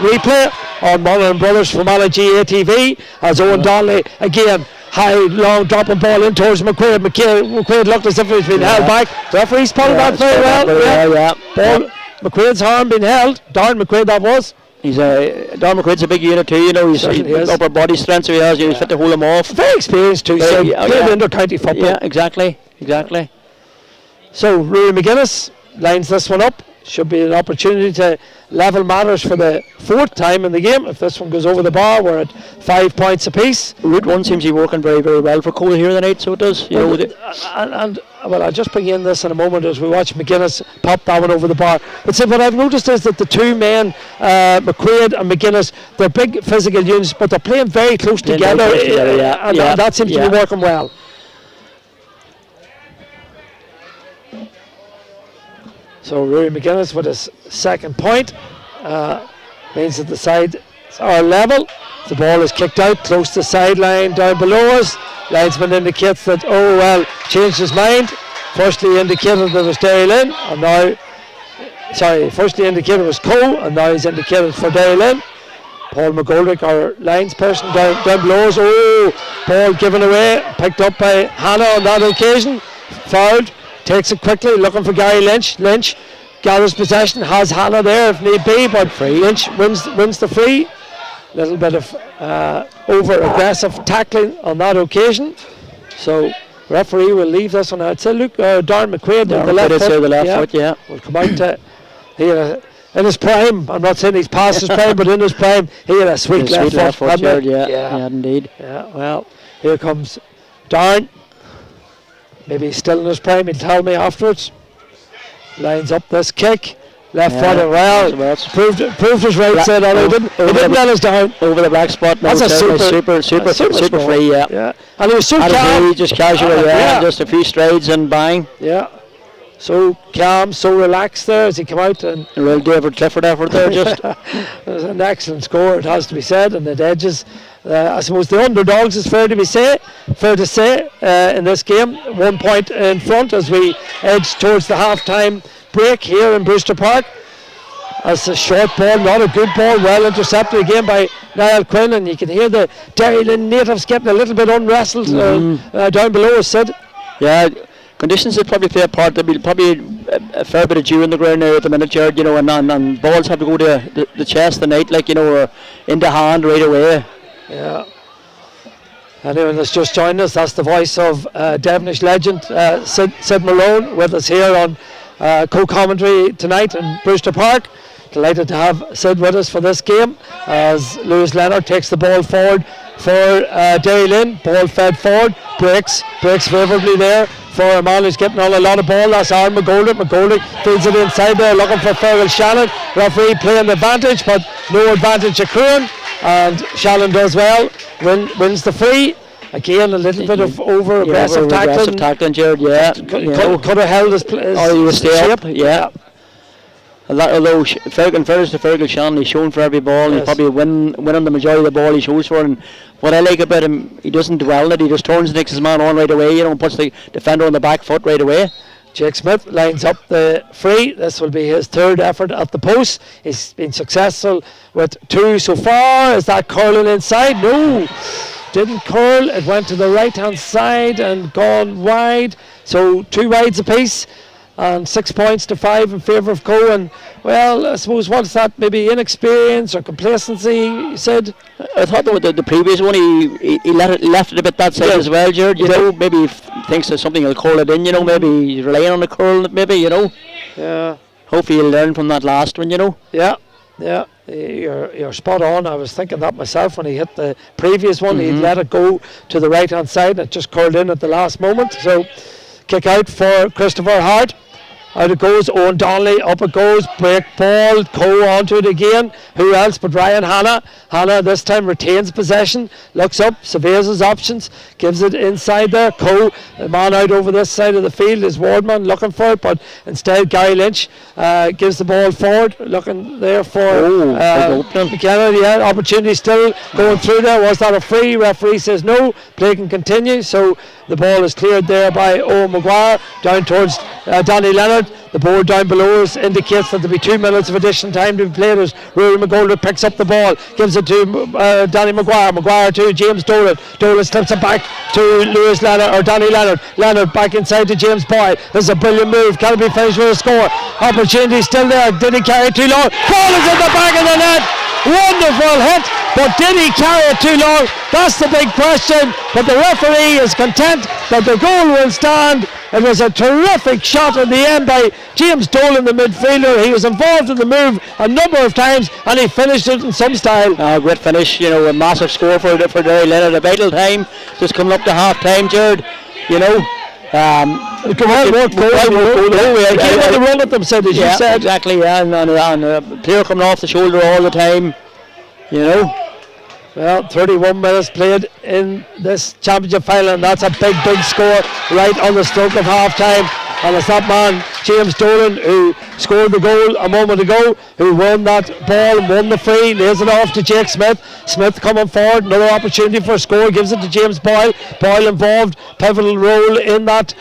[SPEAKER 1] replay on Monaghan Brothers Fermanagh GA TV as Owen Donnelly again. High, long dropping ball in towards McQuaid. McQuaid looked as if he's been held back. The referee's pulled that very well. Ball, McQuaid's arm being held. Darren McQuaid that was.
[SPEAKER 2] Don McQuaid's a big unit too, you know. He's upper body strength, so he has. He's fit to hold him off.
[SPEAKER 1] Very experienced too. Played inter-county football.
[SPEAKER 2] Yeah, exactly.
[SPEAKER 1] So Rory McGuinness lines this one up. Should be an opportunity to level matters for the 4th time in the game. If this one goes over the bar, we're at 5 points apiece.
[SPEAKER 2] Route 1 seems to be working very, very well for Cole here tonight, so it does.
[SPEAKER 1] Well, I'll just bring in this in a moment as we watch McGuinness pop that one over the bar. But see, what I've noticed is that the two men, McQuaid and McGuinness, they're big physical units, but they're playing very close together. And that seems to be working well. So Rory McGuinness with his 2nd point means that the sides are level. The ball is kicked out close to the sideline down below us. Linesman indicates that changed his mind. Firstly indicated that it was Derrylin, and now firstly indicated it was Cole, and now he's indicated for Derrylin. Paul McGoldrick, our lines person down below us. Ball given away, picked up by Hannah on that occasion. Fouled. Takes it quickly, looking for Gary Lynch. Lynch gathers possession, has Hannah there if need be, but Lynch wins the free. Little bit of over-aggressive tackling on that occasion. So referee will leave this one. I'd say Darren McQuaid with the left foot. Will come out to in his prime. I'm not saying he's past his prime, but in his prime he had a sweet left foot.
[SPEAKER 2] Yeah, indeed.
[SPEAKER 1] Yeah, well, here comes Darren. Maybe he's still in his prime, he'll tell me afterwards. Lines up this kick. Left footed well. Proved his right side on. He didn't let us down.
[SPEAKER 2] Over the black spot.
[SPEAKER 1] That's a super
[SPEAKER 2] free,
[SPEAKER 1] yeah. And he was so calm.
[SPEAKER 2] Just casual, just a few strides and bang.
[SPEAKER 1] Yeah. So calm, so relaxed there as he came out. And
[SPEAKER 2] a real David Clifford effort there, just.
[SPEAKER 1] It was an excellent score, it has to be said, and it edges. I suppose the underdogs is fair to say in this game. 1 point in front as we edge towards the half-time break here in Brewster Park. That's a short ball, not a good ball, well intercepted again by Niall Quinn, and you can hear the Derrylin natives getting a little bit unwrestled down below us, Sid.
[SPEAKER 2] Yeah, conditions will probably play a part. There'll be probably a fair bit of dew in the ground now at the minute, Jared, you know, and balls have to go to the chest tonight, like, you know, or into hand right away.
[SPEAKER 1] Yeah. Anyone that's just joined us, that's the voice of Devonish legend Sid Malone with us here on co-commentary tonight in Brewster Park. Delighted to have Sid with us for this game as Lewis Leonard takes the ball forward for Derrylin. Ball fed forward, breaks favourably there for a man who's getting on a lot of ball. That's Aaron McGoldrick feeds it inside there, looking for Fergal Shannon. Referee playing the advantage, but no advantage accruing, and Shannon does well, wins the free. Again, a little bit of over-aggressive
[SPEAKER 2] tackling, Jared, yeah.
[SPEAKER 1] Could have held his
[SPEAKER 2] shape. Yeah. Although Fergal Shannon, he's shown for every ball, he's probably winning the majority of the ball he shows for, and what I like about him, he doesn't dwell on it, he just turns and takes his man on right away, you know, and puts the defender on the back foot right away.
[SPEAKER 1] Jake Smith lines up the free. This will be his third effort at the post. He's been successful with 2 so far. Is that curling inside? No, didn't curl. It went to the right hand side and gone wide. So 2 wides apiece. And 6 points to 5 in favour of Cohen. Well, I suppose what's that? Maybe inexperience or complacency, you said?
[SPEAKER 2] I thought the previous one he left it a bit that side as well, Jared. You know, maybe he thinks there's something he'll curl it in. You know, maybe he's relying on the curl. Maybe, you know.
[SPEAKER 1] Yeah.
[SPEAKER 2] Hopefully he'll learn from that last one. You know.
[SPEAKER 1] Yeah. Yeah, you're spot on. I was thinking that myself when he hit the previous one. He'd let it go to the right hand side. It just curled in at the last moment. So, kick out for Christopher Hart. Out it goes, Owen Donnelly, up it goes, break ball, Coe onto it again. Who else but Ryan Hanna? Hanna this time retains possession, looks up, surveys his options, gives it inside there. Coe, the man out over this side of the field is Wardman looking for it, but instead Gary Lynch gives the ball forward, looking there for McKenna. Yeah, opportunity still going through there. Was that a free? Referee says no, play can continue. So the ball is cleared there by Owen Maguire down towards Danny Leonard. The board down below us indicates that there'll be 2 minutes of additional time to be played as Rory McGoldrick picks up the ball, gives it to Danny Maguire. Maguire to James Dolan. Dolan slips it back to Lewis Leonard or Danny Leonard. Leonard back inside to James Boyle. This is a brilliant move. Can it be finished with a score? Opportunity still there. Did he carry it too long? Ball is in the back of the net. Wonderful hit, but did he carry it too long? That's the big question. But the referee is content that the goal will stand. It was a terrific shot in the end by James Dolan, the midfielder. He was involved in the move a number of times and he finished it in some style.
[SPEAKER 2] Great finish, you know, a massive score for Derrylin at a vital time. Just coming up to half time, Jared. You know.
[SPEAKER 1] Come on, won't go. He came on the run at them, said, as you said.
[SPEAKER 2] Exactly, yeah, and player coming off the shoulder all the time, you know.
[SPEAKER 1] Well, 31 minutes played in this championship final, and that's a big score right on the stroke of half time. And it's that man, James Dolan, who scored the goal a moment ago, who won that ball, won the free, lays it off to Jake Smith. Smith coming forward, another opportunity for a score, gives it to James Boyle. Boyle involved, pivotal role in that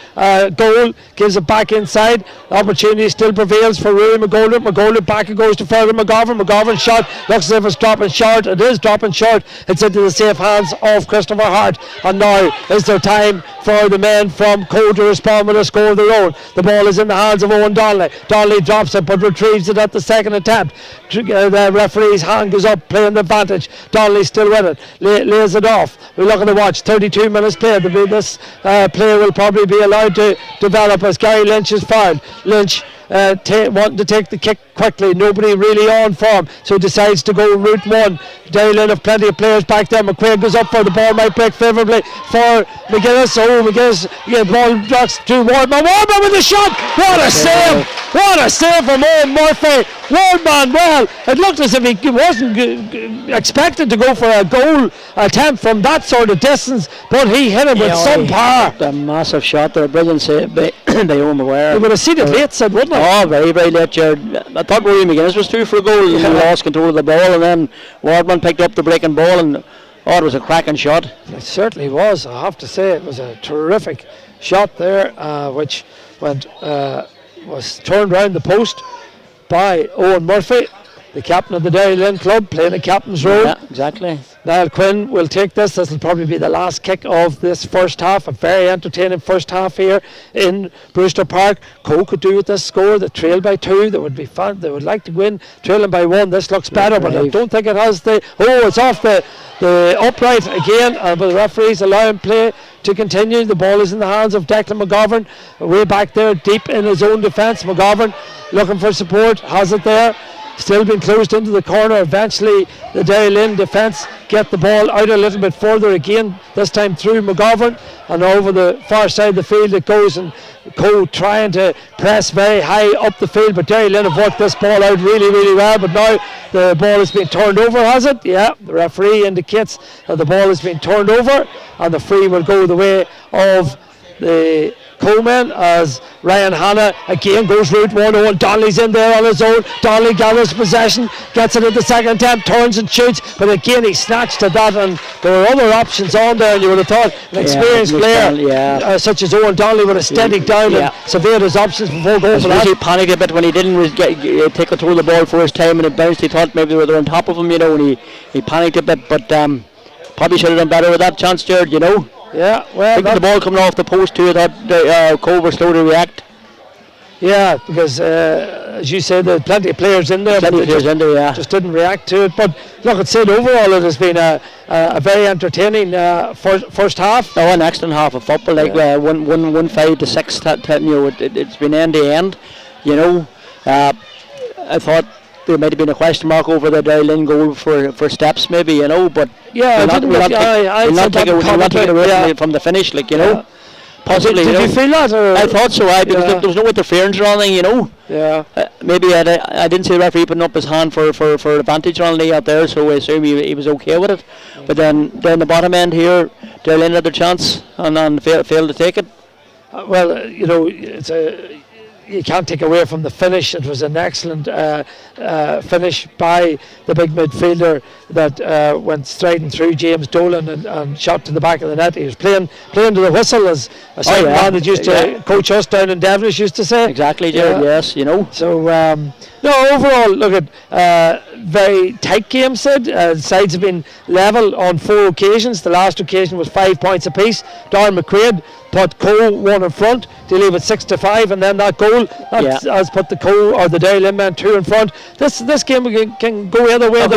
[SPEAKER 1] goal, gives it back inside. The opportunity still prevails for Rory McGoldrick. McGoldrick back it goes to Fermanagh McGovern. McGovern's shot looks as if it's dropping short. It is dropping short. It's into the safe hands of Christopher Hart. And now is there time for the men from Code to respond with a score of their own. The ball is in the hands of Owen Donnelly. Donnelly drops it but retrieves it at the second attempt. The referee's hand goes up, playing the advantage. Donnelly still with it, lays it off. We're looking to watch 32 minutes played. This play will probably be allowed to develop as Gary Lynch is fouled. Lynch wanting to take the kick quickly, nobody really on form, so decides to go route one. Derrylin have plenty of players back there. McQuaid goes up for the ball, might break favourably for McGuinness. McGuinness, ball drops to Wardman. Wardman with the shot. What a save! What a save from Owen Murphy. Wardman, well, it looked as if he wasn't expected to go for a goal attempt from that sort of distance, but he hit it with some power.
[SPEAKER 2] A massive shot there, brilliant save by Owen Maguire.
[SPEAKER 1] You would have seen it late, said, wouldn't it?
[SPEAKER 2] Oh, very, very late, Jared. I thought Rory McGuinness was due for a goal. He lost control of the ball, and then Wardman picked up the breaking ball, and it was a cracking shot.
[SPEAKER 1] It certainly was. I have to say, it was a terrific shot there, which was turned round the post by Owen Murphy, the captain of the Derrylin club, playing a captain's role.
[SPEAKER 2] Yeah, exactly.
[SPEAKER 1] Niall Quinn will take this. This will probably be the last kick of this first half. A very entertaining first half here in Brewster Park. Coe could do with this score. They trail by 2. They would be fun. They would like to win. Trailing by 1. This looks better, but I don't think it has the. It's off the upright again. But the referees allowing play to continue. The ball is in the hands of Declan McGovern. Way back there, deep in his own defence. McGovern looking for support. Has it there. Still been closed into the corner. Eventually the Derrylin defence get the ball out a little bit further again, this time through McGovern, and over the far side of the field it goes, and Coe trying to press very high up the field, but Derrylin have worked this ball out really, really well. But now the ball has been turned over, has it? Yeah, the referee indicates that the ball has been turned over, and the free will go the way of the Coleman as Ryan Hanna again goes route 1-0. Donnelly's in there on his own. Donnelly gathers possession, gets it at the second attempt, turns and shoots, but again he snatched at that, and there were other options on there, and you would have thought an experienced player such as Owen Donnelly would have steadied down and surveyed his options before going for that.
[SPEAKER 2] He panicked a bit when he didn't take control of the ball first time and it bounced. He thought maybe they were on top of him, and he panicked a bit, but probably should have done better with that chance, Jared,
[SPEAKER 1] Yeah, well,
[SPEAKER 2] the ball coming off the post too, I thought Cole were slow to react.
[SPEAKER 1] Yeah, because as you said, there's plenty of players in there, just didn't react to it. But look, it's said overall it has been a very entertaining first half.
[SPEAKER 2] Oh, an excellent half of football, 1-5 to 6. It's been end to end. I thought there might have been a question mark over the Derrylin goal for steps, maybe, but
[SPEAKER 1] yeah,
[SPEAKER 2] we'll not take it away from the finish, Possibly,
[SPEAKER 1] did you feel that? Or?
[SPEAKER 2] I thought so, because there was no interference or anything,
[SPEAKER 1] Yeah.
[SPEAKER 2] Maybe I didn't see the referee putting up his hand for advantage or anything out there, so I assume he was okay with it. But then down the bottom end here, Derrylin had their chance and failed to take it.
[SPEAKER 1] It's you can't take away from the finish. It was an excellent finish by the big midfielder that went striding through James Dolan and shot to the back of the net. He was playing to the whistle, as a certain man that used to coach us down in Devonish used to say.
[SPEAKER 2] Exactly, Jared, yes,
[SPEAKER 1] So, overall, look at very tight game, Sid. Sides have been level on 4 occasions. The last occasion was 5 points apiece. Darren McQuaid put Cole one in front to leave it 6-5, and then that goal has put the Cole or the Derrylin man 2 in front. This game can go either way.
[SPEAKER 2] And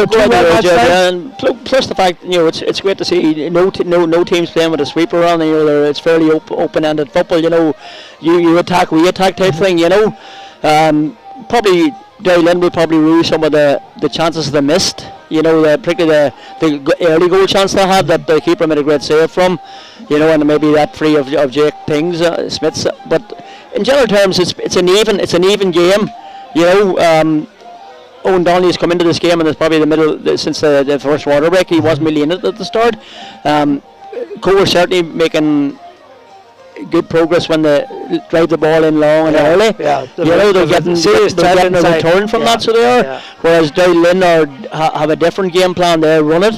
[SPEAKER 2] plus the fact it's great to see no teams playing with a sweeper on. It's fairly open-ended football. You attack, we attack type thing. Probably Derrylin will probably rue some of the chances they missed. Particularly the early goal chance they had that the keeper made a great save from. And maybe that free of Jake Pings, Smith's. But in general terms, it's an even game. Owen Donnelly has come into this game, and it's probably the middle since the first water break. He wasn't really in it at the start. Cole was certainly making good progress when they drive the ball in long and early.
[SPEAKER 1] Yeah,
[SPEAKER 2] they're getting a return from that, so they are. Yeah. Whereas Derrylin have a different game plan. They run it,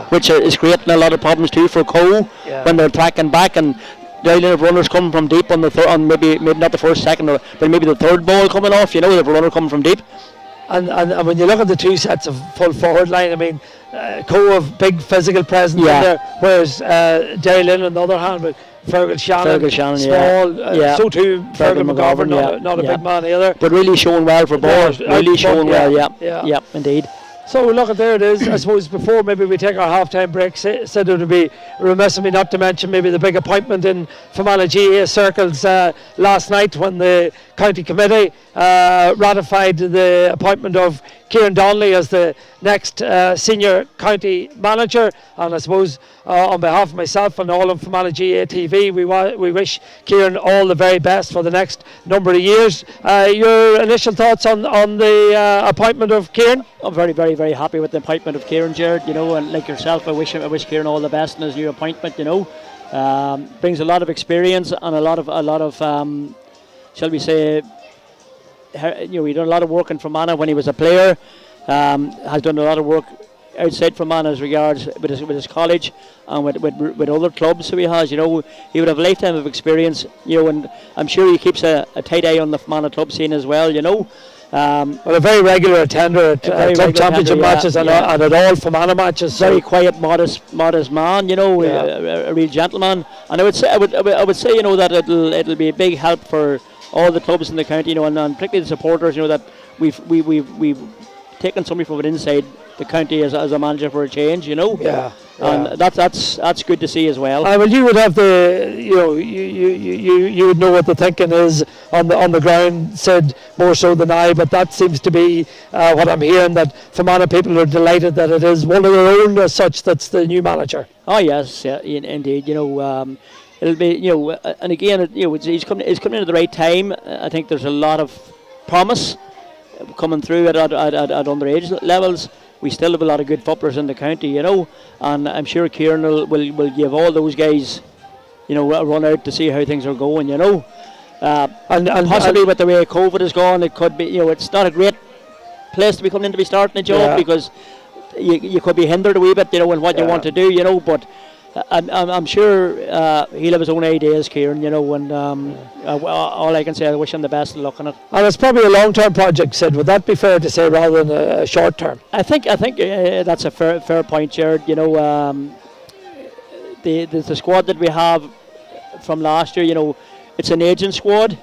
[SPEAKER 2] which is creating a lot of problems too for Cole when they're tracking back. And Derrylin have runners coming from deep on the maybe not the first, second, but maybe the third ball coming off. They have a runner coming from deep.
[SPEAKER 1] And when you look at the two sets of full forward line, I mean, Cole have big physical presence in there, whereas Derrylin on the other hand, with Fergal Shannon, small, so too Fergal McGovern, not a big man either.
[SPEAKER 2] But really showing well for balls, indeed.
[SPEAKER 1] So look, there it is. I suppose before maybe we take our half-time break, said it would be remiss of me not to mention maybe the big appointment in Fermanagh GA circles last night when the county committee ratified the appointment of Kieran Donnelly as the next senior county manager. And I suppose on behalf of myself and all of Fermanagh GA TV, we wish Kieran all the very best for the next number of years. Your initial thoughts on the appointment of Kieran?
[SPEAKER 2] I'm very, very, very happy with the appointment of Kieran, Jared. And like yourself, I wish Kieran all the best in his new appointment. Brings a lot of experience and a lot of shall we say, he done a lot of work in Fermanagh when he was a player. Has done a lot of work outside Fermanagh as regards with his college and with other clubs. So he has, he would have a lifetime of experience. And I'm sure he keeps a tight eye on the Fermanagh club scene as well.
[SPEAKER 1] A very regular attender at club championship matches and at all Fermanagh matches.
[SPEAKER 2] Very quiet, modest man. A real gentleman. And I would say that it'll be a big help for all the clubs in the county, and particularly the supporters, that we've taken somebody from inside the county as a manager for a change, and that's good to see as well.
[SPEAKER 1] Well, you would have you would know what the thinking is on the ground, said more so than I, but that seems to be what I'm hearing, that Fermanagh people are delighted that it is one of their own as such that's the new manager.
[SPEAKER 2] Oh yes, indeed. It'll be, and again, he's coming into the right time. I think there's a lot of promise coming through at underage levels. We still have a lot of good footballers in the county, and I'm sure Kieran will give all those guys run out to see how things are going.
[SPEAKER 1] And
[SPEAKER 2] Possibly with the way COVID is going, it could be. It's not a great place to be coming in to be starting a job because you could be hindered a wee bit, in what you want to do, But I'm sure he'll have his own ideas, Kieran, and all I can say, I wish him the best of luck on it.
[SPEAKER 1] And it's probably a long-term project, Sid. Would that be fair to say, rather than a short-term?
[SPEAKER 2] I think that's a fair point, Jared. The squad that we have from last year, it's an aging squad.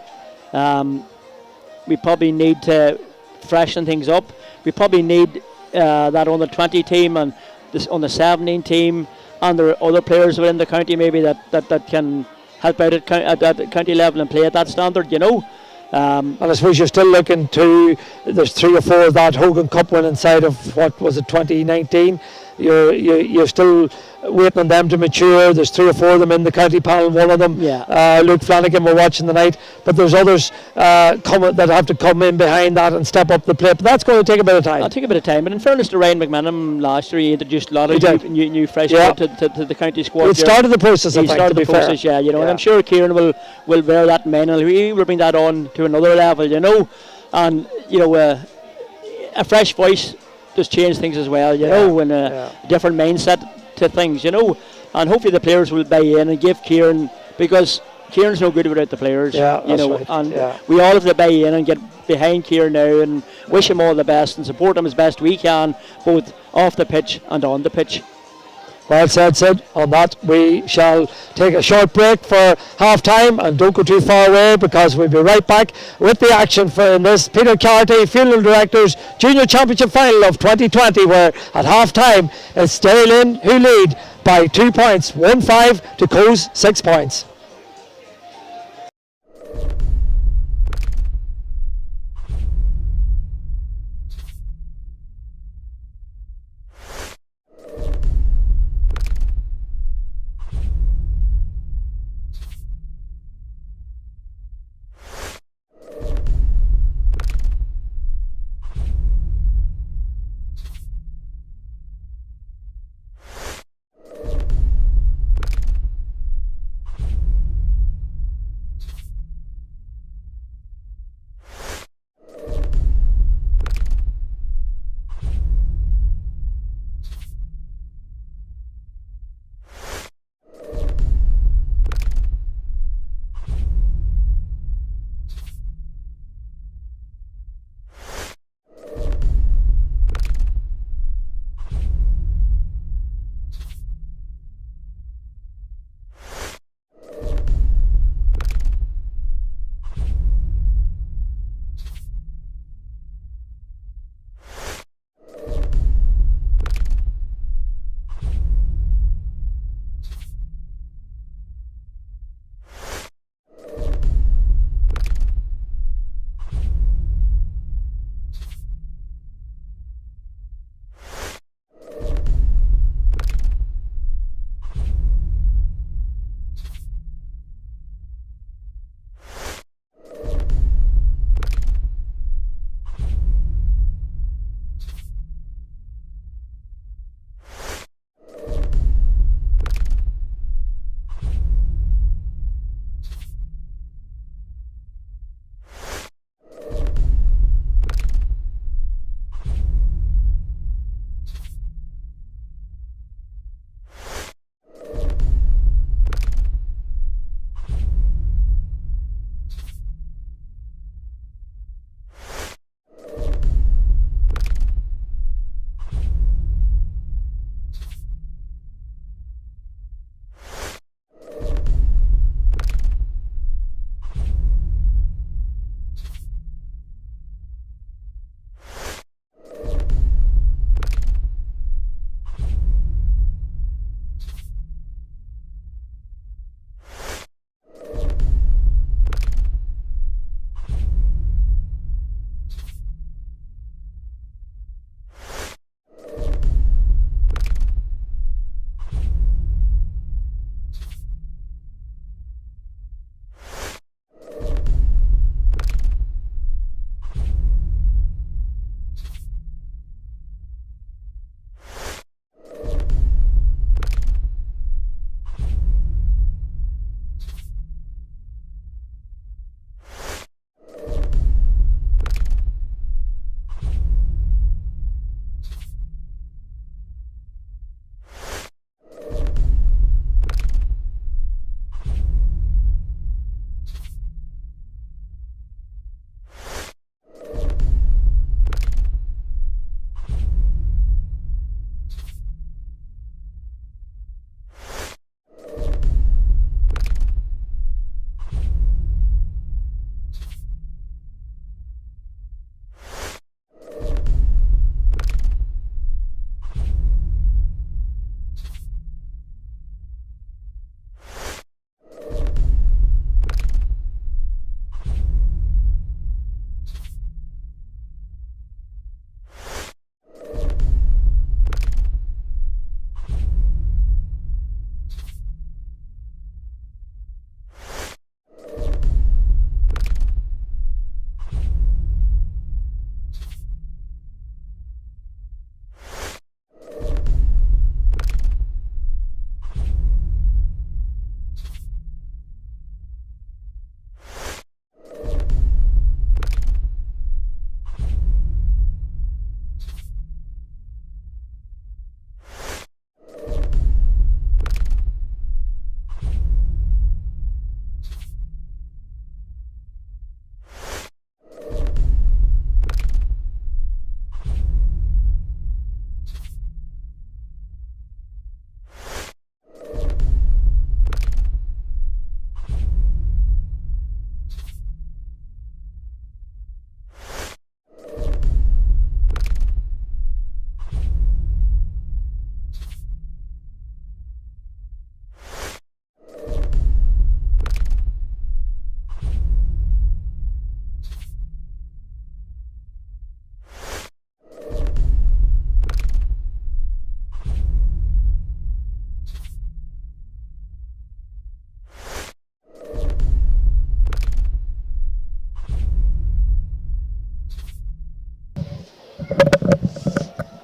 [SPEAKER 2] We probably need to freshen things up. We probably need that on the 20 team and this on the 17 team, and there are other players within the county maybe that can help out at county level and play at that standard.
[SPEAKER 1] And I suppose you're still looking to. There's 3 or 4 of that Hogan Cup win inside of what was it 2019. You're still waiting on them to mature. There's 3 or 4 of them in the county panel. One of them, Luke Flanagan, we're watching tonight. But there's others that have to come in behind that and step up the plate. But that's going to take a bit of time.
[SPEAKER 2] It'll take a bit of time. But in fairness to Ryan McManam, last year he introduced a lot of new fresh blood to the county squad.
[SPEAKER 1] It started the process.
[SPEAKER 2] He started the process, and I'm sure Kieran will bear that in mind. He will bring that on to another level, and a fresh voice just change things as well, and a different mindset to things, and hopefully the players will buy in and give Kieran, because Kieran's no good without the players,
[SPEAKER 1] right.
[SPEAKER 2] And we all have to buy in and get behind Kieran now and wish him all the best and support him as best we can, both off the pitch and on the pitch.
[SPEAKER 1] Well said, Sid. On that, we shall take a short break for half time, and don't go too far away, because we'll be right back with the action for this Peter Carty Funeral Directors Junior Championship Final of 2020, where at half time it's Derrylin who lead by 2 points, 1-5 to Co's 6 points.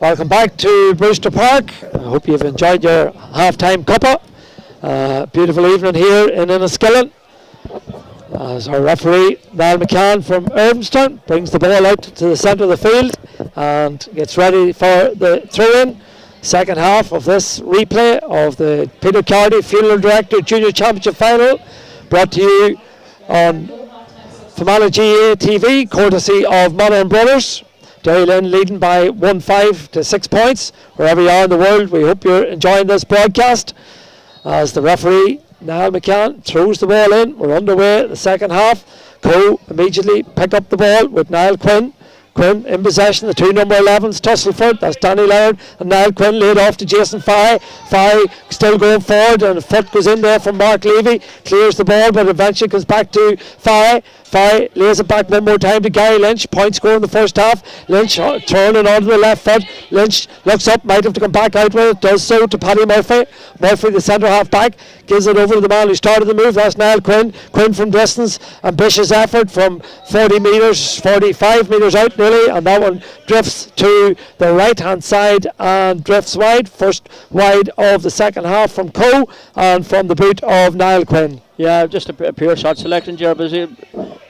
[SPEAKER 1] Welcome back to Brewster Park. I hope you've enjoyed your half-time cuppa. Beautiful evening here in Enniskillen. As our referee, Niall McCann from Irvington, brings the ball out to the centre of the field and gets ready for the throw-in. Second half of this replay of the Peter Carty Funeral Director Junior Championship Final, brought to you on Fermanagh GA TV, courtesy of Monaghan Brothers. Derrylin leading by 1-5 to 6 points. Wherever you are in the world, we hope you're enjoying this broadcast. As the referee, Niall McCann, throws the ball in. We're underway the second half. Coe immediately pick up the ball with Niall Quinn. Quinn in possession, the two number 11s, Tusselford, that's Danny Laird, and Niall Quinn laid off to Jason Fye. Fye still going forward, and a foot goes in there from Mark Levy, clears the ball, but eventually comes back to Fye. Fye lays it back one more time to Gary Lynch. Point score in the first half. Lynch turning onto the left foot. Lynch looks up, might have to come back out with it. Does so to Paddy Murphy. Murphy, the centre half back, gives it over to the man who started the move. That's Niall Quinn. Quinn from distance. Ambitious effort from 40 metres, 45 metres out nearly. And that one drifts to the right hand side and drifts wide. First wide of the second half from Coe and from the boot of Niall Quinn.
[SPEAKER 2] Yeah, just a pure shot selection, Jervis.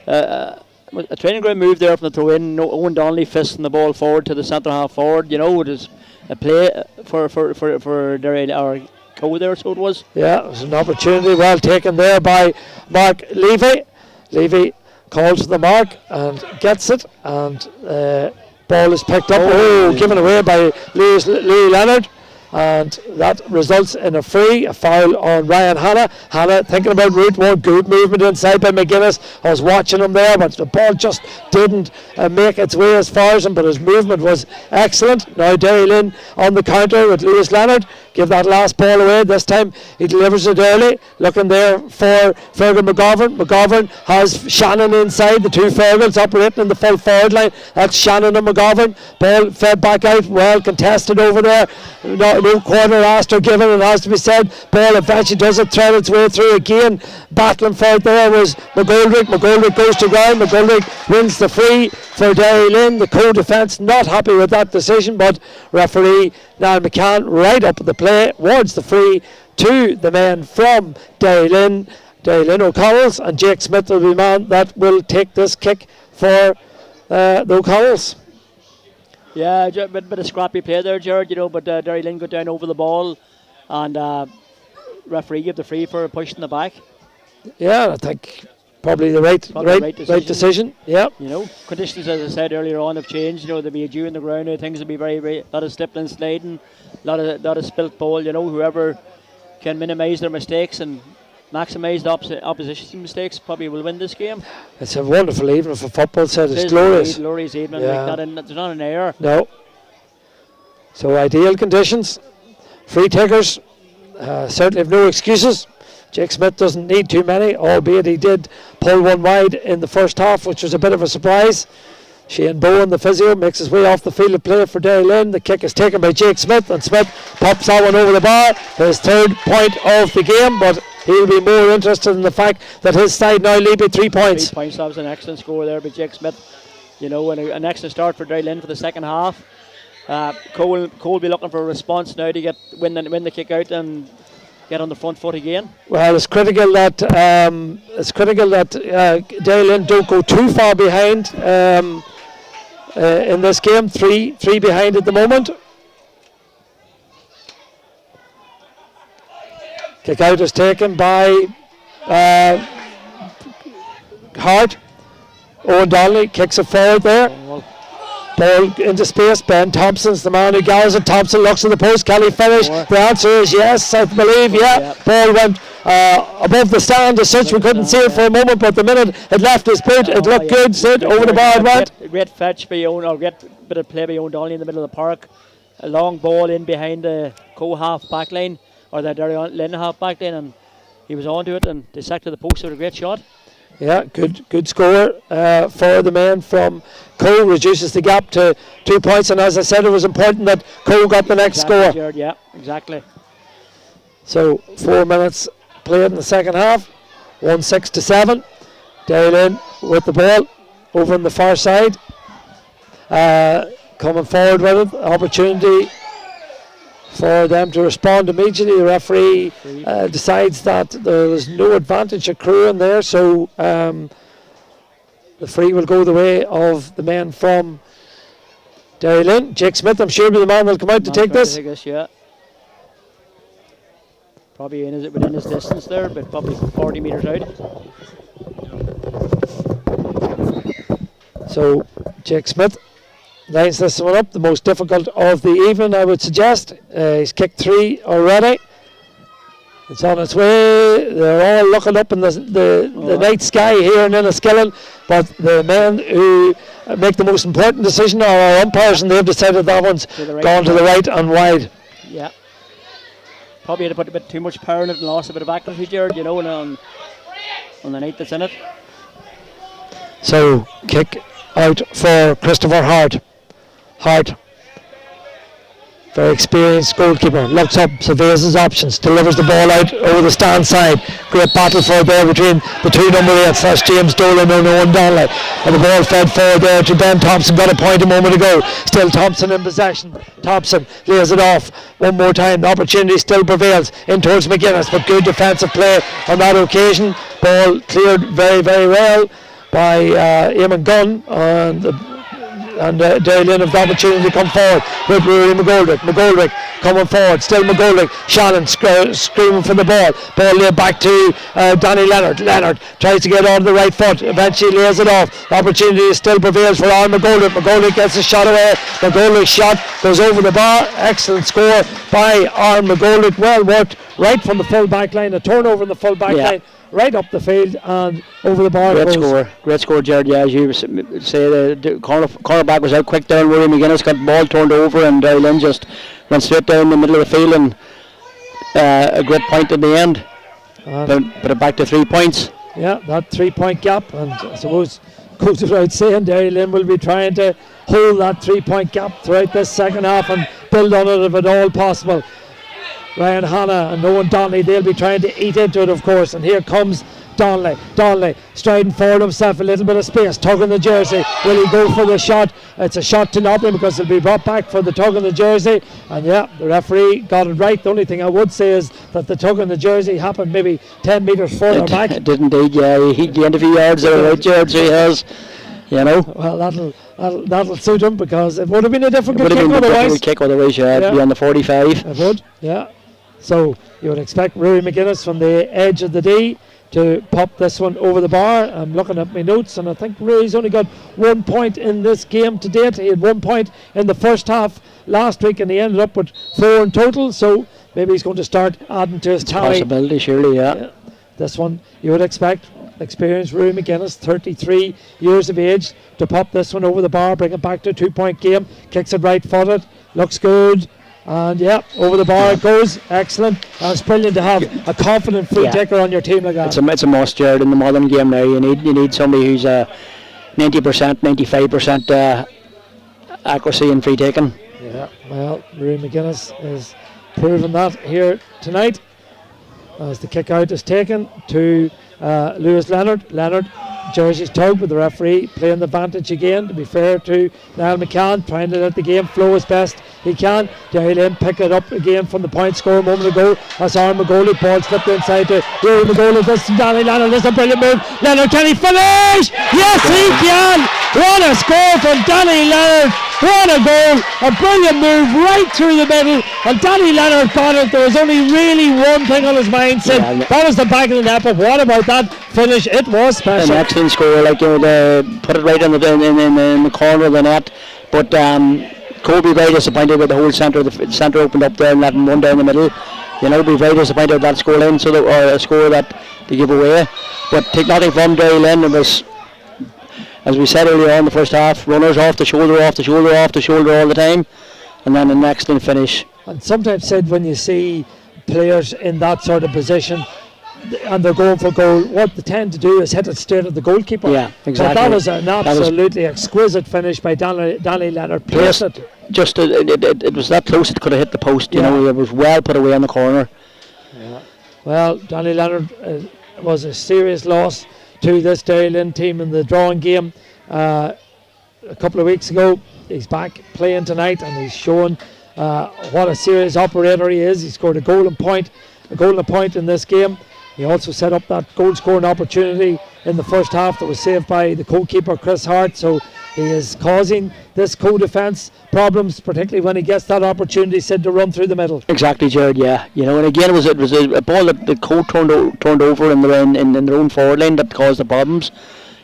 [SPEAKER 2] A training ground move there from the throw in. Owen Donnelly fisting the ball forward to the centre half forward. You know, it is a play for Derrylin, our Coe there, so it was.
[SPEAKER 1] Yeah, it was an opportunity well taken there by Mark Levy. Levy calls the mark and gets it, and ball is picked up. Given away by Louis Leonard. And that results in a foul on Ryan Hanna. Hanna thinking about route one, good movement inside by McGuinness. I was watching him there, but the ball just didn't make its way as far as him, but his movement was excellent. Now Derrylin on the counter with Lewis Leonard. Give that last ball away. This time he delivers it early. Looking there for Fergal McGovern. McGovern has Shannon inside. The two Fergals operating in the full forward line. That's Shannon and McGovern. Ball fed back out. Well contested over there. No quarter asked or given, it has to be said. Ball eventually does it, thread its way through again. Battling for it there was McGoldrick. McGoldrick goes to ground. McGoldrick wins the free for Derrylin. The Coe defence not happy with that decision, but referee Niall McCann right up at the play, awards the free to the men from Derrylin. Derrylin O'Connell's, and Jake Smith will be the man that will take this kick for the O'Connells.
[SPEAKER 2] Yeah, a bit of scrappy play there, Jared, you know, but Derrylin got down over the ball, and referee gave the free for pushing the back.
[SPEAKER 1] Yeah, I think probably the right decision. Yeah.
[SPEAKER 2] You know, conditions, as I said earlier on, have changed. You know, they'll be dew in the ground. Things will be a lot of slipping and sliding, a lot of spilt ball. You know, whoever can minimise their mistakes and maximise the opposition mistakes probably will win this game.
[SPEAKER 1] It's a wonderful evening for football, said it's glorious.
[SPEAKER 2] Glorious evening,
[SPEAKER 1] yeah.
[SPEAKER 2] There's not an error.
[SPEAKER 1] No. So ideal conditions. Free takers certainly have no excuses. Jake Smith doesn't need too many, albeit he did pull one wide in the first half, which was a bit of a surprise. Shane Bowen, the physio, makes his way off the field of play for Derrylin. The kick is taken by Jake Smith, and Smith pops that one over the bar. His third point of the game, but he'll be more interested in the fact that his side now lead by 3 points.
[SPEAKER 2] 3 points, that was an excellent score there by Jake Smith. You know, and an excellent start for Derrylin for the second half. Cole will be looking for a response now to win the kick out and get on the front foot again. Well,
[SPEAKER 1] it's critical that Derrylin don't go too far behind in this game. Three behind at the moment. Kick out is taken by Hart. Owen Donnelly kicks it forward there. Ball into space. Ben Thompson's the man who gathers it. Thompson looks at the post. Can he finish? The answer is yes, I believe. Yeah. Ball went above the stand as such. We couldn't see it for a moment, but the minute it left his boot, it looked good. Sit over the bar it went.
[SPEAKER 2] Great fetch by Owen, or great bit of play by Owen Donnelly in the middle of the park. A long ball in behind the Coe half back line, or the Derrylin half back line, and he was onto it and dissected the post with a great shot.
[SPEAKER 1] Yeah, good score for the man from Coe. Reduces the gap to 2 points, and as I said, it was important that Coe got the next score.
[SPEAKER 2] Jared, yeah, exactly.
[SPEAKER 1] So 4 minutes played in the second half. 1-6-7. Derrylin with the ball over on the far side. coming forward with it. Opportunity for them to respond immediately. The referee decides that there was no advantage accruing there, so the free will go the way of the men from Derrylin. Jake Smith, I'm sure, will be the man will come out to take this.
[SPEAKER 2] Yeah. Probably within his distance there, but probably 40 metres out.
[SPEAKER 1] So Jake Smith lines this one up, the most difficult of the evening, I would suggest. He's kicked 3 already. It's on its way. They're all looking up in the night sky here in Enniskillen, but the men who make the most important decision are our umpires, and they've decided that one's gone to the right and wide.
[SPEAKER 2] Yeah. Probably had to put a bit too much power in it and lost a bit of accuracy, Jared, on the night that's in it.
[SPEAKER 1] So, kick out for Christopher Hart. Very experienced goalkeeper, looks up, surveys his options, delivers the ball out over the stand side. Great battle for there between the two number 8s. That's James Dolan and Owen Donnelly. And the ball fed forward there to Ben Thompson. Got a point a moment ago. Still Thompson in possession. Thompson lays it off one more time. The opportunity still prevails in towards McGuinness, but good defensive play on that occasion. Ball cleared very, very well by Eamon Gunn, and Derrylin have the opportunity to come forward with Rory McGoldrick coming forward, still McGoldrick. Shannon screaming for the ball laid back to Danny Leonard tries to get on the right foot, eventually lays it off. The opportunity still prevails for Aaron McGoldrick gets a shot away. McGoldrick's shot goes over the bar. Excellent score by Aaron McGoldrick, well worked right from the full back line, a turnover in the full back line, right up the field and over the bar.
[SPEAKER 2] Great score, Jared. Yeah, as you say, the cornerback was out quick down. William McGuinness got the ball turned over, and Derrylin just went straight down the middle of the field, and a great point at the end. Put it back to 3 points.
[SPEAKER 1] Yeah, that 3 point gap, and I suppose goes without saying Derrylin will be trying to hold that 3 point gap throughout this second half and build on it if at all possible. Ryan Hanna and Owen Donnelly, they'll be trying to eat into it, of course, and here comes Donnelly striding forward himself, a little bit of space, tugging the jersey. Will he go for the shot? It's a shot to nothing because it'll be brought back for the tug on the jersey, and the referee got it right. The only thing I would say is that the tug on the jersey happened maybe 10 metres further back.
[SPEAKER 2] It did indeed, yeah. He gained a few yards there, right, George? He has.
[SPEAKER 1] Well, that'll suit him, because it would have been a difficult kick
[SPEAKER 2] otherwise. Yeah. Beyond the 45.
[SPEAKER 1] It would, yeah. So you would expect Rory McGuinness from the edge of the D to pop this one over the bar. I'm looking at my notes, and I think Rory's only got 1 point in this game to date. He had 1 point in the first half last week, and he ended up with 4 in total. So maybe he's going to start adding to his tally.
[SPEAKER 2] Possibility, surely, yeah.
[SPEAKER 1] This one you would expect experienced Rory McGuinness, 33 years of age, to pop this one over the bar, bring it back to a 2 point game. Kicks it right footed, looks good. And over the bar it goes. Excellent. And it's brilliant to have a confident free taker on your team like that.
[SPEAKER 2] It's a must, Jared, in the modern game now. You need somebody who's 90%, 95% accuracy in free taking.
[SPEAKER 1] Yeah, well, Rory McGuinness is proving that here tonight as the kick out is taken to Lewis Leonard. Jersey's tug, with the referee playing the advantage again. To be fair to Niall McCann, trying to let the game flow as best he can. Derrylin pick it up again from the point score a moment ago. That's Aaron McGoldrick, ball slipped inside to Rory McGoldrick. This is Danny Leonard. This is a brilliant move. Leonard, can he finish? Yes, he can. What a score from Danny Leonard. What a goal. A brilliant move right through the middle, and Danny Leonard got it. There was only really one thing on his mind, said that was the back of the net, but what about that finish? It was special.
[SPEAKER 2] An excellent score, they put it right in the corner of the net, but Colby very disappointed with the whole centre. The centre opened up there and letting one down the middle. Be very disappointed with that score line, or a score that they give away. But take nothing from Derrylin. It was, as we said earlier on in the first half, runners off the shoulder all the time, and then an excellent finish.
[SPEAKER 1] And sometimes said, when you see players in that sort of position and they're going for goal, what they tend to do is hit it straight at the goalkeeper.
[SPEAKER 2] Yeah, exactly.
[SPEAKER 1] But that was an absolutely exquisite finish by Danny Leonard. Placed it.
[SPEAKER 2] It was that close it could have hit the post. It was well put away in the corner.
[SPEAKER 1] Yeah. Well, Danny Leonard was a serious loss to this Derrylin team in the drawing game a couple of weeks ago. he's back playing tonight, and he's shown what a serious operator he is. He scored a goal and a point in this game. He also set up that goal scoring opportunity in the first half that was saved by the goalkeeper Chris Hart. So he is causing this co-defence problems, particularly when he gets that opportunity said to run through the middle.
[SPEAKER 2] Exactly, Jared. Yeah, and again it was a ball that the co turned over in their own forward line that caused the problems.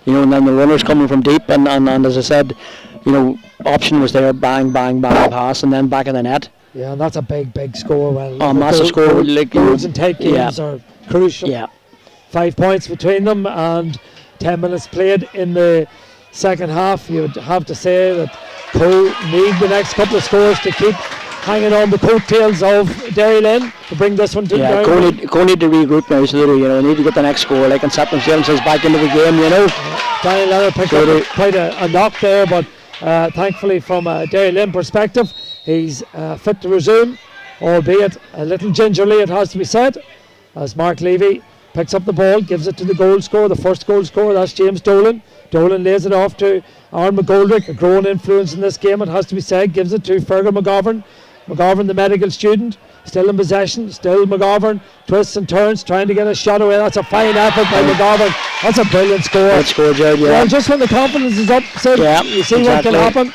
[SPEAKER 2] And then the runners coming from deep, and as I said, option was there, bang, pass, and then back in the net.
[SPEAKER 1] Yeah, and that's a big score. Well,
[SPEAKER 2] massive score.
[SPEAKER 1] Goals in tight games are crucial.
[SPEAKER 2] Yeah.
[SPEAKER 1] 5 points between them, and 10 minutes played in the second half. You'd have to say that Co need the next couple of scores to keep hanging on the coattails of Derrylin to bring this one to the ground.
[SPEAKER 2] Co need to regroup now, so they need to get the next score, and set themselves back into the game.
[SPEAKER 1] Daniel Leonard picked up quite a knock there, but thankfully from a Derrylin perspective, he's fit to resume, albeit a little gingerly, it has to be said, as Mark Levy picks up the ball, gives it to the goal scorer, the first goal scorer, that's James Dolan. Dolan lays it off to Aaron McGoldrick, a growing influence in this game, it has to be said, gives it to Fergal McGovern. McGovern, the medical student, still in possession, still McGovern, twists and turns, trying to get a shot away. That's a fine effort by McGovern. That's a brilliant score.
[SPEAKER 2] Good score, Jared,
[SPEAKER 1] Well, just when the confidence is up, Sid, you see what can happen.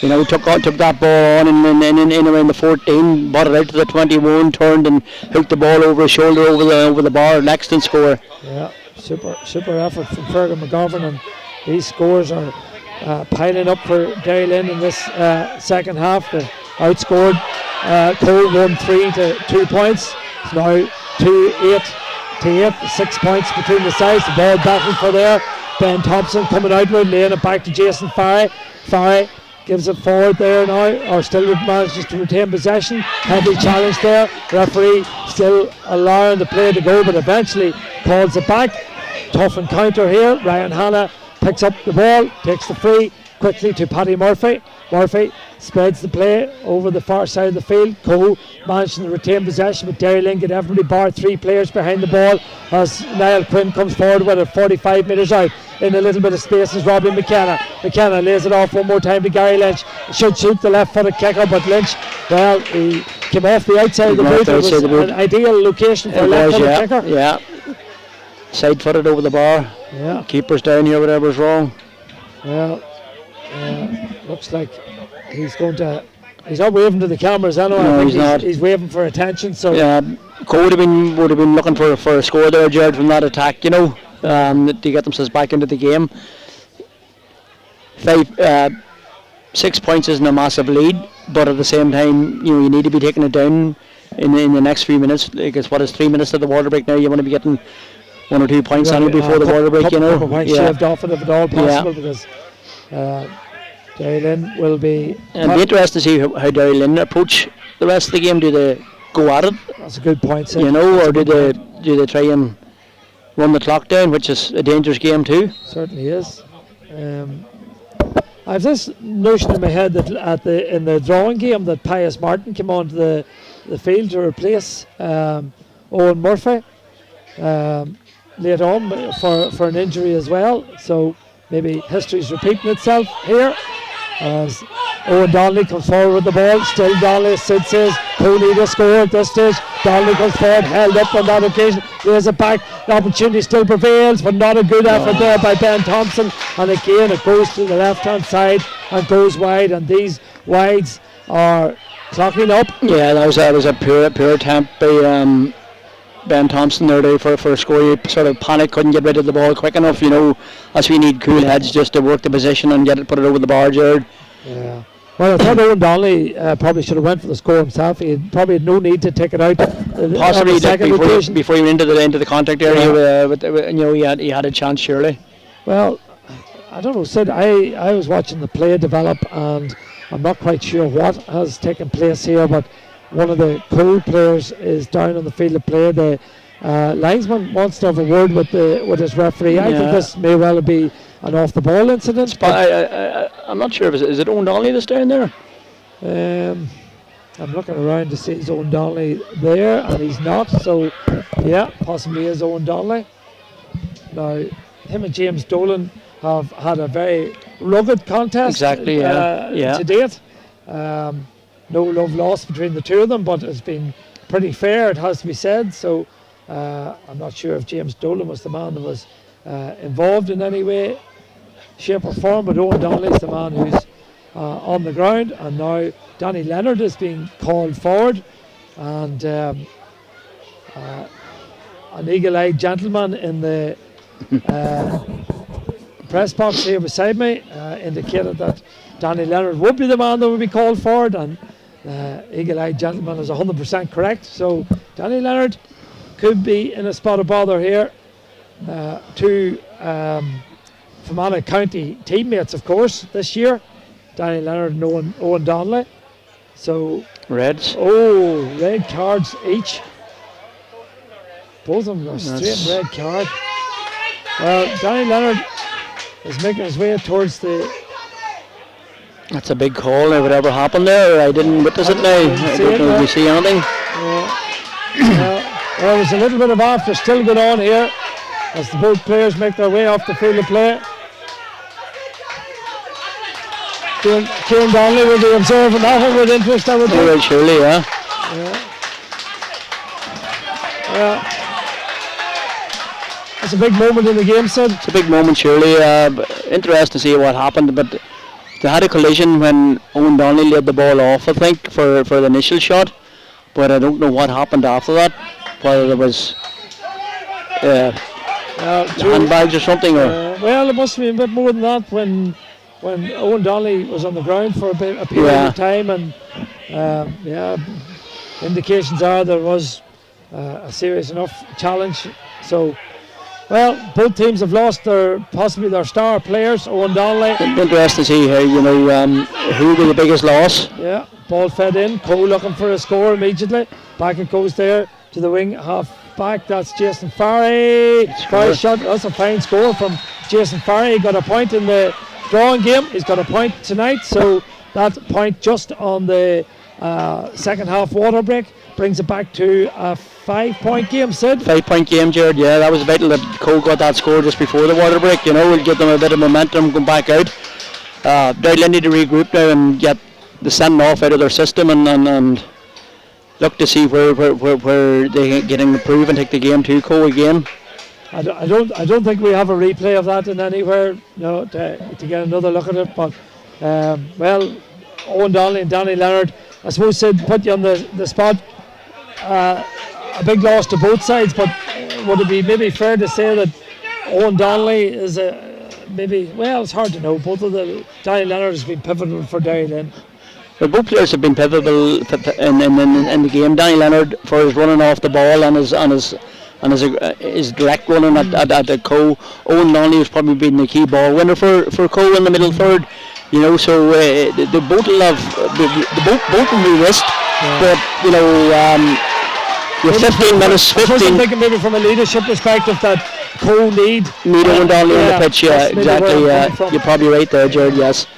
[SPEAKER 2] Took that ball on in around the 14, bought it out to the 21, turned and hooked the ball over his shoulder over the bar, next and score.
[SPEAKER 1] Yeah, super effort from Fergal McGovern, and these scores are piling up for Derrylin in this second half. They outscored Cole 1-3 to 2 points. It's now 2-8, 6 points between the sides. The ball battled for there. Ben Thompson coming outward, laying it back to Jason Farry. Farry gives it forward there now, or still manages to retain possession. Heavy challenge there. Referee still allowing the play to go, but eventually calls it back. Tough encounter here. Ryan Hanna picks up the ball, takes the free quickly to Paddy Murphy. Murphy spreads the play over the far side of the field. Cole managing to retain possession, but Derrylin get everybody barred 3 players behind the ball as Niall Quinn comes forward with it 45 metres out. In a little bit of space is Robbie McKenna. McKenna lays it off one more time to Gary Lynch. Should shoot the left-footed kicker, but Lynch, well, he came off the outside of the boot. It was an ideal location for a left-footed kicker.
[SPEAKER 2] Yeah. Side-footed over the bar.
[SPEAKER 1] Yeah.
[SPEAKER 2] Keeper's down here, whatever's wrong.
[SPEAKER 1] Well, looks like he's not waving to the cameras anyway.
[SPEAKER 2] No,
[SPEAKER 1] I think
[SPEAKER 2] he's not.
[SPEAKER 1] He's waving for attention. So
[SPEAKER 2] yeah, Cole would have been looking for a score there, Jared, from that attack, to get themselves back into the game. 6 points isn't a massive lead, but at the same time, you need to be taking it down in the next few minutes. It's 3 minutes to the water break now. You want to be getting 1 or 2 points on it before the water break,
[SPEAKER 1] couple points shaved off it if at all possible, because Derrylin will be.
[SPEAKER 2] It'll be interesting to see how Derrylin approach the rest of the game. Do they go at it?
[SPEAKER 1] That's a good point, Sid.
[SPEAKER 2] Or do they try and run the clock down, which is a dangerous game too?
[SPEAKER 1] Certainly is. I have this notion in my head that in the drawing game that Pius Martin came onto the field to replace Owen Murphy late on for an injury as well. So maybe history's repeating itself here as Owen Donnelly comes forward with the ball. Still Donnelly, Sid says, who need a score at this stage. Donnelly comes forward, held up on that occasion, lays it back. The opportunity still prevails, but not a good effort there by Ben Thompson. And again, it goes to the left-hand side and goes wide, and these wides are clocking up.
[SPEAKER 2] Yeah, that was a pure attempt by Ben Thompson there for a score. He sort of panicked, couldn't get rid of the ball quick enough. As we need cool heads just to work the position and put it over the bar, Jared.
[SPEAKER 1] Yeah. Well, I thought Owen Donnelly probably should have went for the score himself. He probably had no need to take it out.
[SPEAKER 2] Possibly before he went into the contact area, he had a chance surely.
[SPEAKER 1] Well, I don't know, Sid. I was watching the play develop, and I'm not quite sure what has taken place here, but one of the Cole players is down on the field of play. The linesman wants to have a word with his referee. I think this may well be an off the ball incident.
[SPEAKER 2] But I'm not sure. Is it Owen Donnelly that's down there?
[SPEAKER 1] I'm looking around to see is Owen Donnelly there, and he's not. So yeah, possibly is Owen Donnelly. Now him and James Dolan have had a very rugged contest.
[SPEAKER 2] Exactly, yeah.
[SPEAKER 1] To date. No love lost between the two of them, but it's been pretty fair, it has to be said. So I'm not sure if James Dolan was the man that was involved in any way, shape or form, but Owen Donnelly is the man who's on the ground, and now Danny Leonard is being called forward, and an eagle-eyed gentleman in the press box here beside me indicated that Danny Leonard would be the man that would be called forward, and eagle-eyed gentleman is 100% correct. So Danny Leonard could be in a spot of bother here. Two Fermanagh County teammates, of course, this year. Danny Leonard and Owen Donnelly. So
[SPEAKER 2] Reds.
[SPEAKER 1] Oh, red cards each. Both of them are straight red card. Well, Danny Leonard is making his way towards the...
[SPEAKER 2] That's a big call. Now, whatever happened there, I didn't witness it now. I don't know if you see anything.
[SPEAKER 1] Well, there's a little bit of after still going on here as the both players make their way off the field of play. Kieran Donnelly will be observing that one with interest, I would think.
[SPEAKER 2] Well, surely, yeah.
[SPEAKER 1] It's a big moment in the game, Sid.
[SPEAKER 2] It's a big moment, surely. Interesting to see what happened, but they had a collision when Owen Donnelly laid the ball off, I think, for the initial shot, but I don't know what happened after that, whether there was handbags or something.
[SPEAKER 1] Well, it must have been a bit more than that when Owen Donnelly was on the ground for a period of time, and indications are there was a serious enough challenge. So, well, both teams have lost possibly their star players. Owen Donnelly.
[SPEAKER 2] Interesting to see here, who be the biggest loss.
[SPEAKER 1] Yeah, ball fed in. Cole looking for a score immediately. Back it goes there to the wing half back. That's Jason Farry. First shot. That's a fine score from Jason Farry. He got a point in the drawing game. He's got a point tonight. So that point just on the second half water break brings it back to a 5-point game, Sid.
[SPEAKER 2] 5-point game, Jared. Yeah, that was vital that Cole got that score just before the water break. We'll give them a bit of momentum going back out. Derrylin need to regroup now and get the sending off out of their system and look to see where they get improved and take the game to Cole again.
[SPEAKER 1] I don't think we have a replay of that in anywhere, to get another look at it. But well, Owen Donnelly and Danny Leonard, I suppose, Sid, put you on the spot. A big loss to both sides, but would it be maybe fair to say that Owen Donnelly is it's hard to know. Both of Danny Leonard has been pivotal for Derrylin.
[SPEAKER 2] Well, both players have been pivotal in the game. Danny Leonard for his running off the ball and his direct running at the Cole. Owen Donnelly has probably been the key ball winner for Cole in the middle third. So the both will be risked, but with 15 minutes,
[SPEAKER 1] I was thinking maybe from a leadership perspective that Cole need
[SPEAKER 2] Owen Donnelly on the pitch. Yeah, exactly. You're probably right there, Jared. Yes.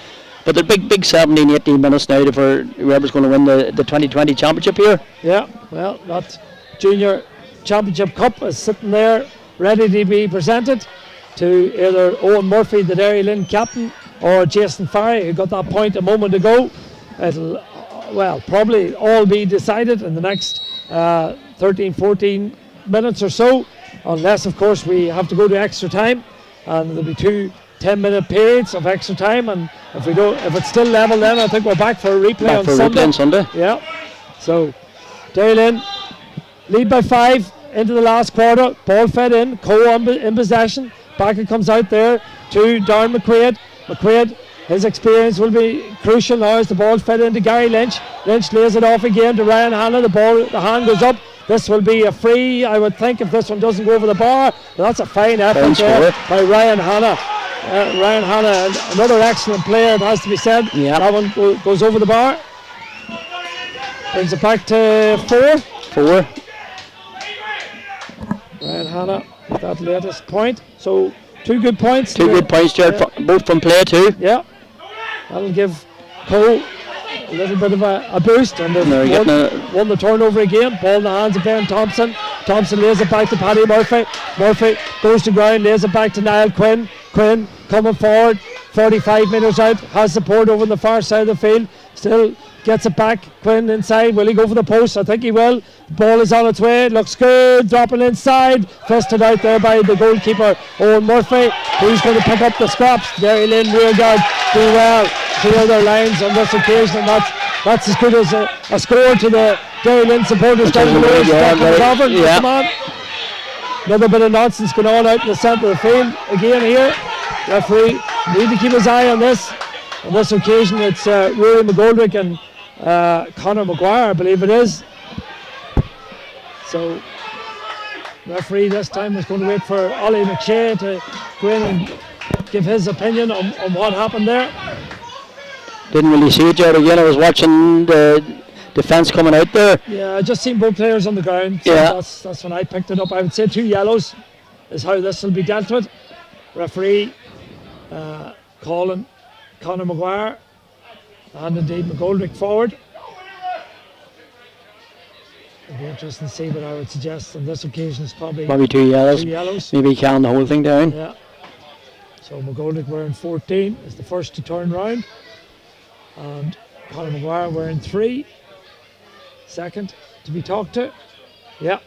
[SPEAKER 2] But the big 17, 18 minutes now for whoever's going to win the 2020 championship here.
[SPEAKER 1] Yeah, well, that junior championship cup is sitting there ready to be presented to either Owen Murphy, the Derrylin captain, or Jason Farry, who got that point a moment ago. It'll probably all be decided in the next 13, 14 minutes or so, unless of course we have to go to extra time, and there'll be 2 10-minute periods of extra time, and if it's still level, then I think we're back for a replay on Sunday. Yeah. So Derrylin lead by 5 into the last quarter. Ball fed in. Cole in possession. Back it comes out there to Darren McQuaid. McQuaid, his experience will be crucial now as the ball fed into Gary Lynch. Lynch lays it off again to Ryan Hanna. The hand goes up. This will be a free, I would think, if this one doesn't go over the bar. That's a fine effort there by Ryan Hanna. Ryan Hanna, another excellent player, it has to be said. Yep. That one goes over the bar. Brings it back to 4. Ryan Hanna with that latest point. So 2 good points.
[SPEAKER 2] 2 good points, Jared, both from play too.
[SPEAKER 1] Yeah. That'll give Cole a little bit of a boost, and they've won the turnover again. Ball in the hands of Ben Thompson. Thompson lays it back to Paddy Murphy. Murphy goes to ground, lays it back to Niall Quinn. Quinn coming forward. 45 metres out, has support over on the far side of the field, still gets it back. Quinn inside, will he go for the post? I think he will. The ball is on its way, looks good, dropping inside, fisted out there by the goalkeeper Owen Murphy. He's going to pick up the scraps. Derrylin rearguard do well, clear their lines on this occasion, and that's as good as a score to the Derrylin supporters down the road. Come on. Another bit of nonsense going on out in the centre of the field again here. Referee need to keep his eye on this. On this occasion it's Rory McGoldrick and Conor Maguire, I believe it is. So referee this time is going to wait for Ollie McShea to go in and give his opinion on what happened there.
[SPEAKER 4] Didn't really see it, Jared. Again, I was watching the defence coming out there.
[SPEAKER 1] Yeah, I just seen both players on the ground. So
[SPEAKER 4] yeah.
[SPEAKER 1] That's when I picked it up. I would say 2 yellows is how this will be dealt with. Referee calling Conor Maguire and indeed McGoldrick forward. It'll be interesting to see what I would suggest on this occasion is probably
[SPEAKER 4] 2 yellows.
[SPEAKER 1] 2 yellows.
[SPEAKER 4] Maybe calm the whole thing down.
[SPEAKER 1] Yeah. So McGoldrick wearing 14 is the first to turn round. And Conor Maguire wearing 3. Second to be talked to. Yeah.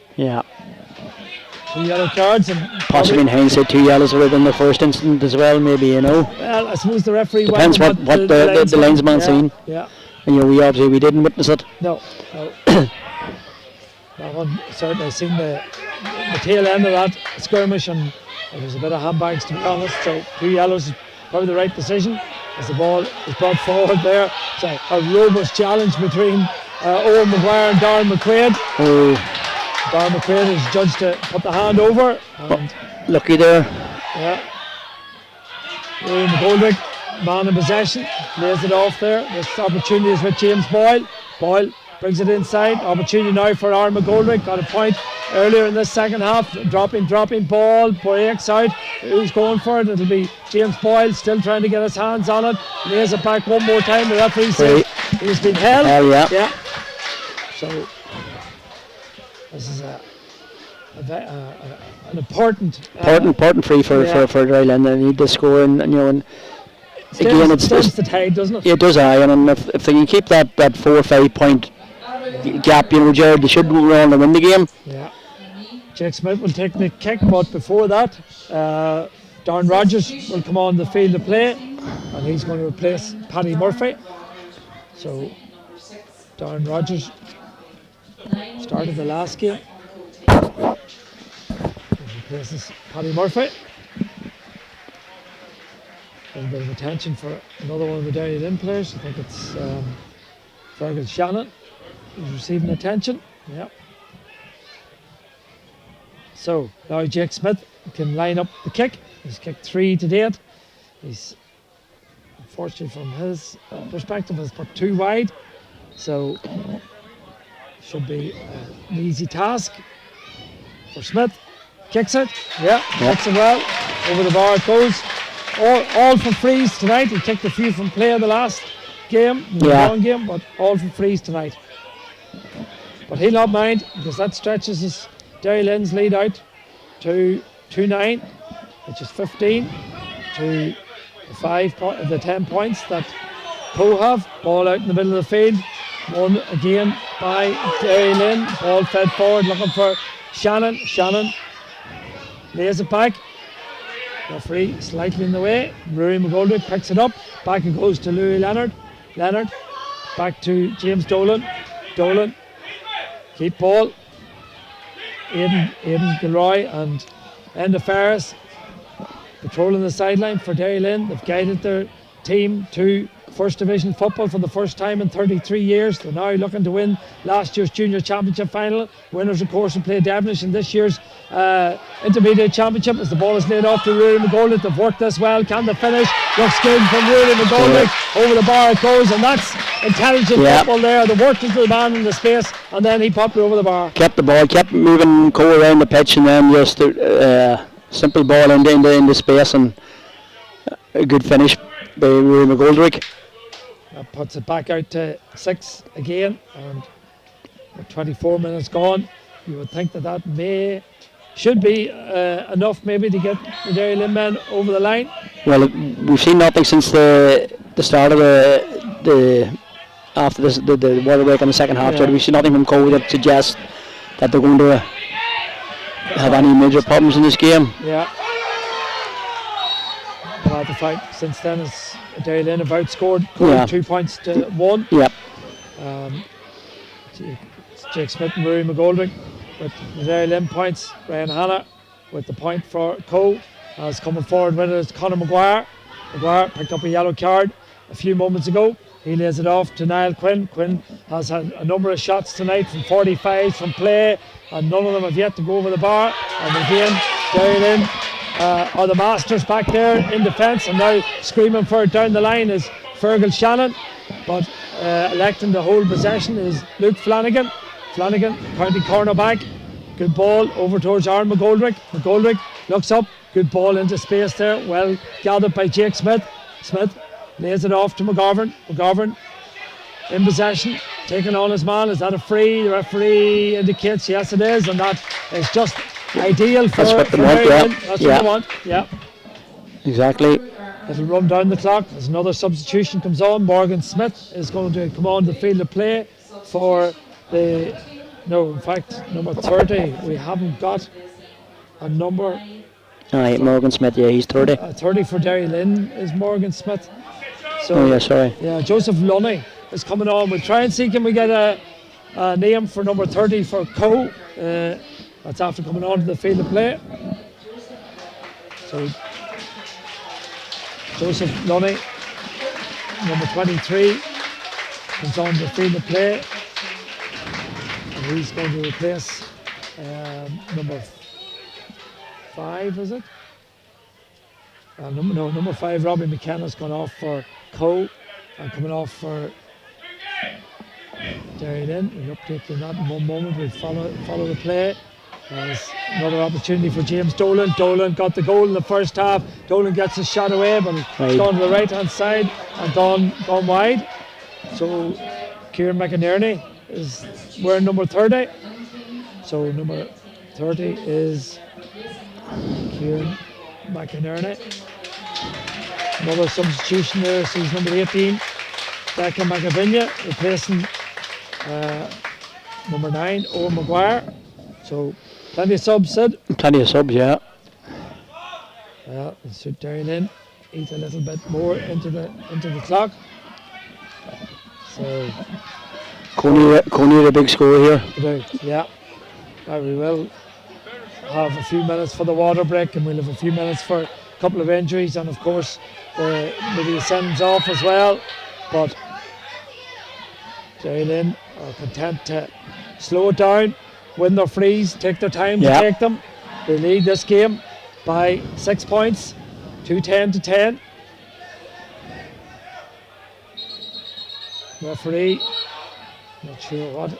[SPEAKER 1] 2 yellow cards and
[SPEAKER 4] possibly in hindsight 2 yellows would have been the first incident as well, maybe, you know.
[SPEAKER 1] Well, I suppose the referee
[SPEAKER 4] depends what the linesman seen.
[SPEAKER 1] Yeah.
[SPEAKER 4] And we didn't witness it.
[SPEAKER 1] No. That one certainly seen the tail end of that skirmish, and it was a bit of handbags, to be honest. So 2 yellows is probably the right decision as the ball is brought forward there. So a robust challenge between Owen Maguire and Darren McQuaid. Darren McQuaid is judged to put the hand over. And
[SPEAKER 4] lucky there.
[SPEAKER 1] Yeah. Rory McGoldrick, man in possession, lays it off there. This opportunity is with James Boyle. Boyle brings it inside. Opportunity now for Aaron McGoldrick. Got a point earlier in the second half. Dropping ball. Breaks out. Who's going for it? It'll be James Boyle, still trying to get his hands on it. Lays it back one more time. The referee says he's been held.
[SPEAKER 4] Yeah.
[SPEAKER 1] So this is an important
[SPEAKER 4] free for Derrylin. They need to score, and again
[SPEAKER 1] it's the tide, doesn't it?
[SPEAKER 4] It does, and if they can keep that 4 or 5 point gap, Jared, they should go on to win the game.
[SPEAKER 1] Yeah. Jake Smith will take the kick, but before that, Darren Rogers will come on the field to play, and he's going to replace Paddy Murphy. So Darren Rogers started the last game. He replaces Paddy Murphy. A little bit of attention for another one of the Derrylin players. I think it's Fergal Shannon who's receiving attention. Yeah. So now Jake Smith can line up the kick. He's kicked 3 to date. He's unfortunately from his perspective has put 2 wide. So should be an easy task for Smith. Kicks it. Kicks it well. Over the bar it goes. All for frees tonight. He kicked a few from play in the last game, long game, but all for frees tonight. But he'll not mind, because that stretches his Derrylin's lead out to 2-9, which is 15 to the 10 points that Co have. Ball out in the middle of the field. Won again by Derrylin. Ball fed forward, looking for Shannon. Shannon lays it back. Referee slightly in the way. Rory McGoldrick picks it up. Back it goes to Louis Leonard. Leonard back to James Dolan. Dolan keep ball. Aidan Gilroy and Enda Ferris patrolling the sideline for Derrylin. They've guided their team to First Division football for the first time in 33 years. They're now looking to win last year's Junior Championship final. Winners, of course, will play Devonish in this year's Intermediate Championship. As the ball is laid off to Rory McGoldrick. They've worked this well. Can they finish? Looks good from Rory McGoldrick. Over the bar it goes, and that's intelligent football there. They worked into the man in the space, and then he popped it over the bar.
[SPEAKER 4] Kept the ball, kept moving Cole around the pitch, and then just simple ball into space, and a good finish by Rory McGoldrick.
[SPEAKER 1] That puts it back out to 6 again, and with 24 minutes gone, you would think that should be enough maybe to get the Derrylin men over the line.
[SPEAKER 4] Well, we've seen nothing since the start of the after this, the water break in the second half.
[SPEAKER 1] Yeah.
[SPEAKER 4] So we've seen nothing from Cole that suggests that they're going to have any major problems in this game.
[SPEAKER 1] Yeah. Well, the fight since then is Derrylin have outscored Cole
[SPEAKER 4] Yeah.
[SPEAKER 1] 2 points to 1.
[SPEAKER 4] Yep.
[SPEAKER 1] Jake Smith and Rory McGoldrick with the Derrylin points. Ryan Hanna with the point for Cole. As coming forward with it is Conor Maguire. Maguire picked up a yellow card a few moments ago. He lays it off to Niall Quinn. Quinn has had a number of shots tonight from 45 from play, and none of them have yet to go over the bar. And again, Derrylin are the masters back there in defence, and now screaming for it down the line is Fergal Shannon, but electing to hold possession is Luke Flanagan. Flanagan, county cornerback. Good ball over towards Aaron McGoldrick. McGoldrick looks up. Good ball into space there. Well gathered by Jake Smith. Smith lays it off to McGovern. McGovern in possession, taking on his man. Is that a free? The referee indicates yes, it is, and that is just ideal for
[SPEAKER 4] That's what they
[SPEAKER 1] for
[SPEAKER 4] want,
[SPEAKER 1] Derrylin.
[SPEAKER 4] yeah.
[SPEAKER 1] That's
[SPEAKER 4] Yeah.
[SPEAKER 1] what they want. Yeah.
[SPEAKER 4] Exactly.
[SPEAKER 1] It'll run down the clock as another substitution comes on. Morgan Smith is going to come on the field of play for the. No, in fact, number 30. We haven't got a number.
[SPEAKER 4] Aye, Morgan Smith. Yeah, he's 30.
[SPEAKER 1] 30 for Derrylin is Morgan Smith. So,
[SPEAKER 4] Oh yeah, sorry.
[SPEAKER 1] yeah, Joseph Lunny is coming on. We'll try and see can we get a name for number 30 for Co. That's after coming on to the field of play. So Joseph Lunny, number 23, comes on to the field of play. And he's going to replace number 5, is it? Number 5, Robbie McKenna's gone off for Co. and coming off for Derrylin. We'll update on that in one moment. We'll follow the play. There's another opportunity for James Dolan. Dolan got the goal in the first half. Dolan gets his shot away, but it's gone to the right hand side and gone wide. So Kieran McInerney is wearing number 30. So number 30 is Kieran McInerney. Another substitution there, so he's number 18. Declan McAvinia replacing number 9, Owen Maguire. So plenty of subs, Sid.
[SPEAKER 4] Plenty of subs, yeah.
[SPEAKER 1] Well, it's Derrylin eat a little bit more into the clock. So
[SPEAKER 4] Coney had a big score here.
[SPEAKER 1] yeah. We will have a few minutes for the water break, and we'll have a few minutes for a couple of injuries, and of course maybe sends off as well. But Derrylin are content to slow it down, win their frees, take their time to take them. They lead this game by 6 points, 10 to 10. Referee, not sure what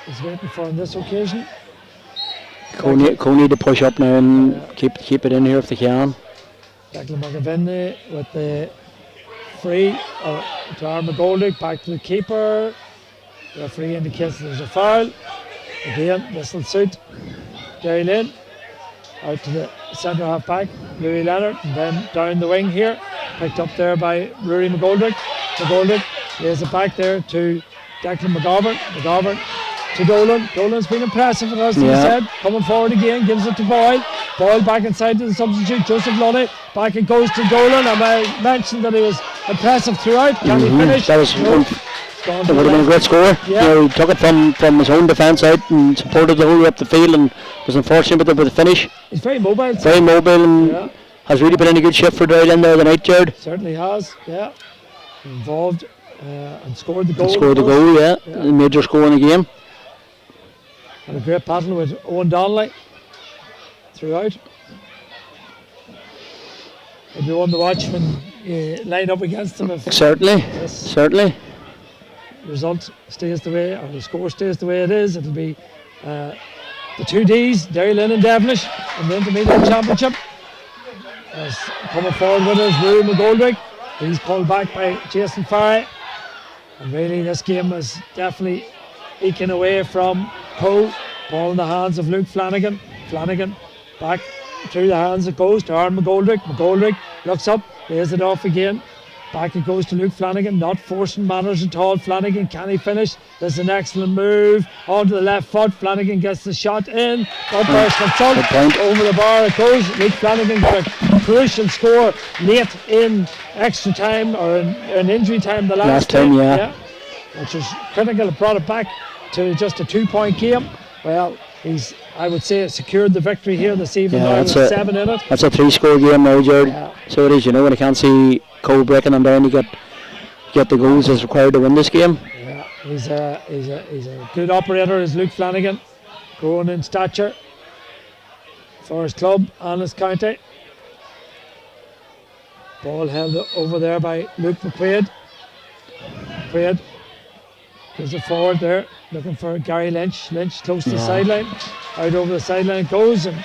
[SPEAKER 1] he's waiting for on this occasion.
[SPEAKER 4] Coney to push up now and keep it in here if they can.
[SPEAKER 1] Declan McAvinia with the free to Aaron McGoldrick, back to the keeper. The referee indicates there's a foul. Again, this will suit Derrylin. Out to the centre half back, Louis Leonard, and then down the wing here, picked up there by Rory McGoldrick. McGoldrick lays it back there to Declan McGovern. McGovern to Dolan. Dolan's been impressive, as he said. Coming forward again, gives it to Boyle. Boyle back inside to the substitute, Joseph Lunny. Back it goes to Dolan. And I mentioned that he was impressive throughout. Can he finish?
[SPEAKER 4] That was
[SPEAKER 1] No.
[SPEAKER 4] It would have been a great score.
[SPEAKER 1] Yeah.
[SPEAKER 4] He took it from his own defence out and supported the whole way up the field, and was unfortunate with the finish.
[SPEAKER 1] He's very mobile.
[SPEAKER 4] Very mobile, and has really been in a good shift for Derrylin there the night, Jared.
[SPEAKER 1] Certainly has, yeah. Involved and scored the goal.
[SPEAKER 4] Scored the goal, a major score in the game.
[SPEAKER 1] And a great battle with Owen Donnelly throughout. It'll be one to watch when you line up against him. If
[SPEAKER 4] Certainly.
[SPEAKER 1] the result stays the way, or the score stays the way it is, it'll be the two Ds, Derrylin and Devonish, in the Intermediate Championship. As coming forward with us, Rory McGoldrick. He's called back by Jason Farry. And really, this game is definitely eking away from Co. Ball in the hands of Luke Flanagan. Flanagan back through the hands it goes to Aaron McGoldrick. McGoldrick looks up, lays it off again. Back it goes to Luke Flanagan, not forcing matters at all. Flanagan, can he finish? This is an excellent move. Onto the left foot, Flanagan gets the shot in. That burst comes out, over the bar it goes. Luke Flanagan got a crucial score late in extra time, or in injury time the last
[SPEAKER 4] time, yeah.
[SPEAKER 1] Which was critical. It brought it back to just a 2-point game. Well, he's, I would say, secured the victory here this evening.
[SPEAKER 4] Yeah,
[SPEAKER 1] with 7 in it.
[SPEAKER 4] That's a 3-score game now, Jared.
[SPEAKER 1] Yeah.
[SPEAKER 4] So it is, when I can't see Cole breaking them down, you get the goals as required to win this game.
[SPEAKER 1] Yeah, he's a good operator, is Luke Flanagan, growing in stature for his club and his county. Ball held over there by Luke McQuaid. McQuaid gives it forward there, looking for Gary Lynch. Lynch close to the sideline. Out over the sideline it goes. And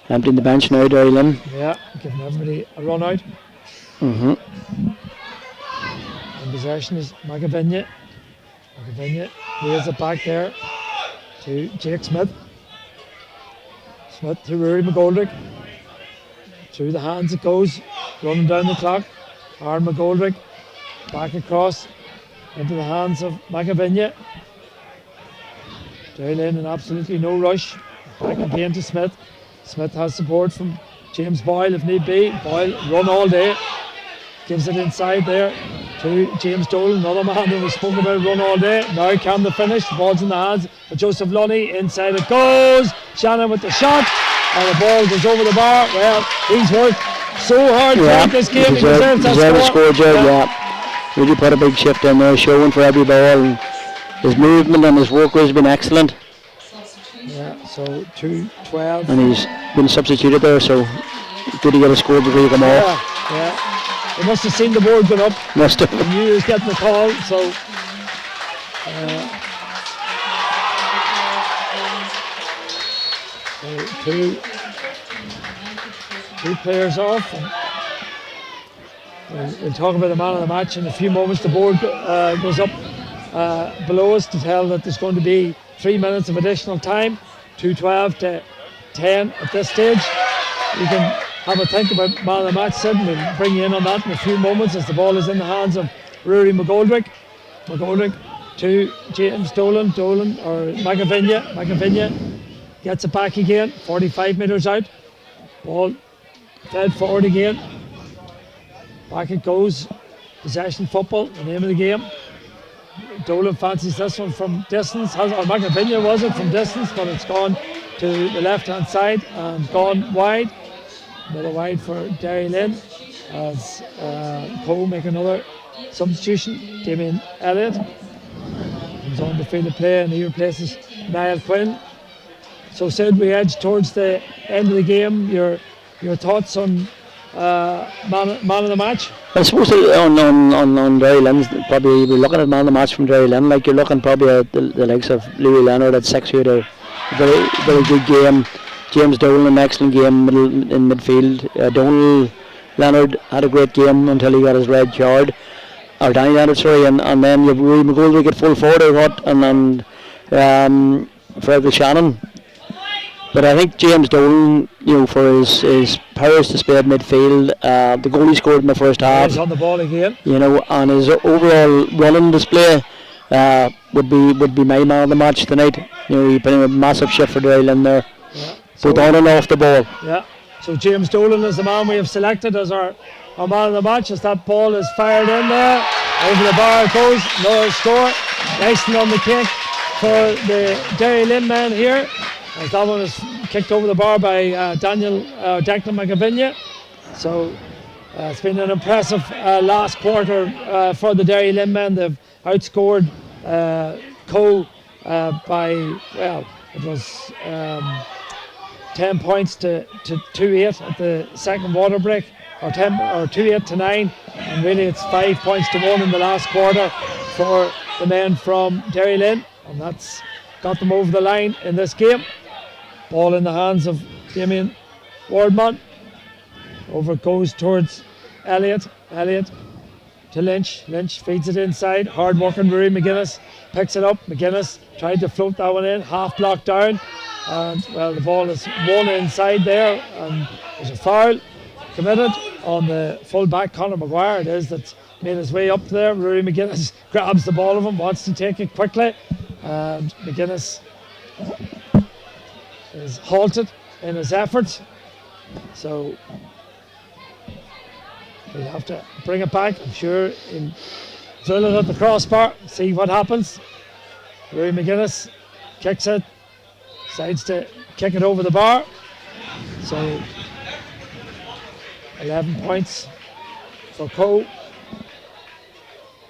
[SPEAKER 4] emptying the bench now, Derrylin.
[SPEAKER 1] yeah, giving everybody a run out.
[SPEAKER 4] Mm-hmm.
[SPEAKER 1] In possession is McAvinia. McAvinia lays it back there to Jake Smith. Smith to Rory McGoldrick. Through the hands it goes, running down the clock. Aaron McGoldrick back across into the hands of McAvinia. Derrylin in absolutely no rush. Back again to Smith. Smith has support from James Boyle if need be. Boyle run all day. Gives it inside there to James Dolan, another man who was spoken about run all day. Now can the finish. The ball's in the hands of Joseph Lunny. Inside it goes. Shannon with the shot. And the ball goes over the bar. Well, he's worked so hard throughout this game. He deserves that score.
[SPEAKER 4] Really put a big shift in there, showing for every ball. And his movement and his work has been excellent.
[SPEAKER 1] Yeah, so 2-12.
[SPEAKER 4] And he's been substituted there, so good to get a score before you come off.
[SPEAKER 1] Yeah. He must have seen the board going up.
[SPEAKER 4] Must have.
[SPEAKER 1] He knew he was getting the call, so. Two players off. We'll talk about the man of the match in a few moments. The board goes up below us to tell that there's going to be 3 minutes of additional time, 2:12 to 10 at this stage. You can have a think about man of the match, Sid, and we'll bring you in on that in a few moments as the ball is in the hands of Rory McGoldrick. McGoldrick to James Dolan or McAvinia. McAvinia gets it back again, 45 metres out. Ball fed forward again. Back it goes. Possession football, the name of the game. Dolan fancies this one from distance. Or McAvinia was it from distance, but it's gone to the left-hand side and gone wide. Another wide for Derrylin as Cole make another substitution. Damien Elliott comes on the field of play and he replaces Niall Quinn. So Sid, we edge towards the end of the game. Your thoughts on man of the match?
[SPEAKER 4] I suppose on Derrylin, probably we're looking at man of the match from Derrylin. Like you're looking probably at the likes of Louis Leonard at 6 who had a very, very good game. James Dolan, an excellent game in midfield. Donald Leonard had a great game until he got his red card. Or Danny Leonard, sorry, and then you've Rory McGoldrick at full forward, I thought, and then Fergal Shannon. But I think James Dolan, for his powers to spade midfield, the goal he scored in the first half.
[SPEAKER 1] He's on the ball again.
[SPEAKER 4] And his overall running display would be my man of the match tonight. He put in a massive shift for Derrylin there.
[SPEAKER 1] Yeah.
[SPEAKER 4] Both on and off the ball.
[SPEAKER 1] Yeah. So James Dolan is the man we have selected as our man of the match as that ball is fired in there. Over the bar it goes. Another score. Icing on the cake for the Derrylin man here. As that one is kicked over the bar by Declan McAvinia. So it's been an impressive last quarter for the Derrylin men. They've outscored Co by, well, it was 10 points to 2-8 at the second water break, or 2-8 to 9, and really it's 5 points to 1 in the last quarter for the men from Derrylin, and that's got them over the line in this game. Ball in the hands of Damien Wardman. Over it goes towards Elliott to Lynch. Lynch feeds it inside. Hard working Rory McGuinness picks it up. McGuinness tried to float that one in, half blocked down. And well, the ball is one inside there, and there's a foul committed on the full back, Conor Maguire. It is that's made his way up there. Rory McGuinness grabs the ball of him, wants to take it quickly, and McGuinness is halted in his efforts. So he'll have to bring it back. I'm sure he'll drill it at the crossbar, see what happens. Rory McGuinness kicks it, decides to kick it over the bar. So 11 points for Coe.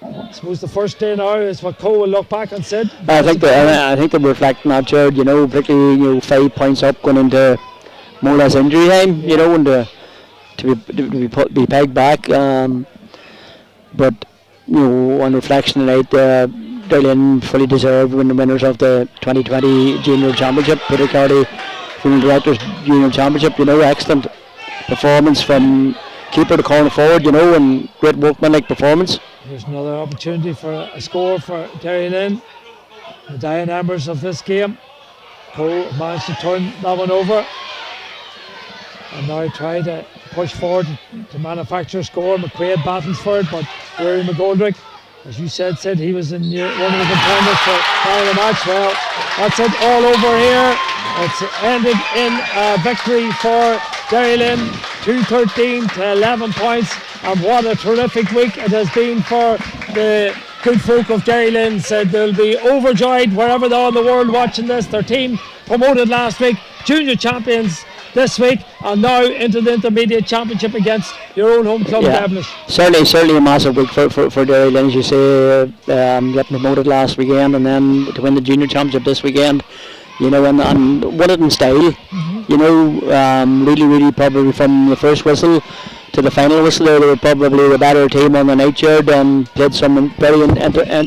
[SPEAKER 1] I suppose the first day now is what Coe will look back and said.
[SPEAKER 4] I think they're reflecting that, Jared, particularly 5 points up going into more or less injury time, and to be pegged back. But on reflection tonight, Derrylin fully deserved when the winners of the 2020 Junior Championship, particularly Female Directors Junior Championship. Excellent performance from keeper to corner forward, and great workmanlike performance.
[SPEAKER 1] Here's another opportunity for a score for Derrylin. The dying embers of this game. Coe managed to turn that one over. And now try to push forward to manufacture a score. McQuaid battles for it, but Rory McGoldrick, as you said he was in one of the contenders for man of the match. Well, that's it all over here. It's ended in a victory for Derrylin, 213 to 11 points. And what a terrific week it has been for the good folk of Derrylin. Said they'll be overjoyed wherever they are in the world watching this. Their team promoted last week, junior champions this week, and now into the intermediate championship against your own home club, Devilish.
[SPEAKER 4] Certainly a massive week for Derrylin, as you say, getting promoted last weekend and then to win the junior championship this weekend, and won it in style, really probably from the first whistle to the final whistle. They were probably the better team on the night, Jared, and played some very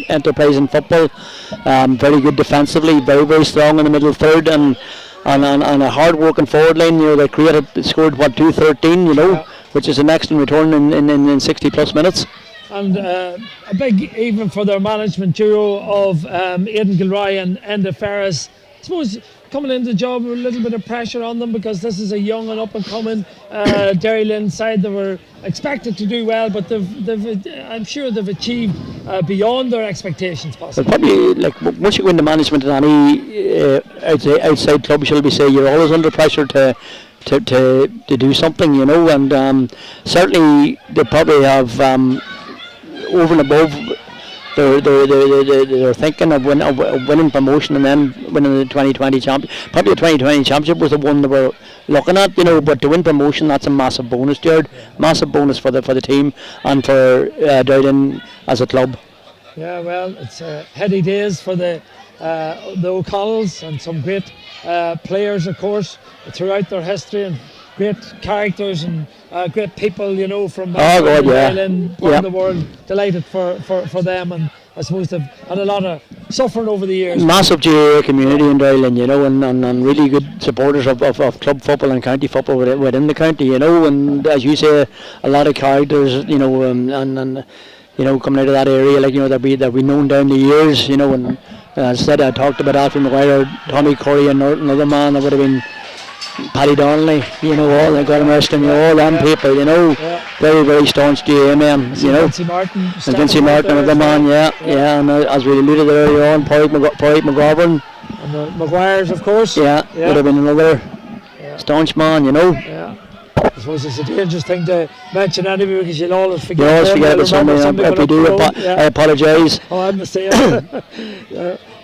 [SPEAKER 4] enterprising football, very good defensively, very strong in the middle third, and a hard working forward line. They scored 213, which is an excellent return in 60 plus minutes.
[SPEAKER 1] And a big even for their management duo of Aidan Gilroy and Enda Ferris. I suppose coming into the job with a little bit of pressure on them, because this is a young and up and coming Derrylin side. They were expected to do well, but I'm sure they've achieved beyond their expectations possibly.
[SPEAKER 4] Probably, once you go into management in any outside club, shall we say, you're always under pressure to do something, and certainly they probably have over and above. They're thinking of winning promotion and then winning the 2020 championship. Probably the 2020 championship was the one they were looking at, but to win promotion, that's a massive bonus, Jared. Massive bonus for the team and for Derrylin as a club.
[SPEAKER 1] Yeah, well, it's heady days for the O'Connells, and some great players, of course, throughout their history, and great characters and great people, from Derrylin, around the world. Delighted for them, and I suppose they've had a lot of suffering over the years.
[SPEAKER 4] Massive GAA community in Derrylin, and really good supporters of club football and county football within the county, and as you say, a lot of characters, and coming out of that area, they'll be known down the years, and as I said, I talked about Alfie Maguire, Tommy Curry, and another man that would have been Paddy Donnelly, all they got him wrestling, all them people, very staunch GAA men,
[SPEAKER 1] Vincey Martin,
[SPEAKER 4] and Vincey Martin, another man, and as we alluded earlier on, Paul McGovern,
[SPEAKER 1] and the Maguires, of course,
[SPEAKER 4] would have been another staunch man,
[SPEAKER 1] Yeah. I suppose it's a dangerous thing to mention anyway, because you'll always forget.
[SPEAKER 4] You always forget about somebody. If you do, I apologise.
[SPEAKER 1] Oh, I'm the same.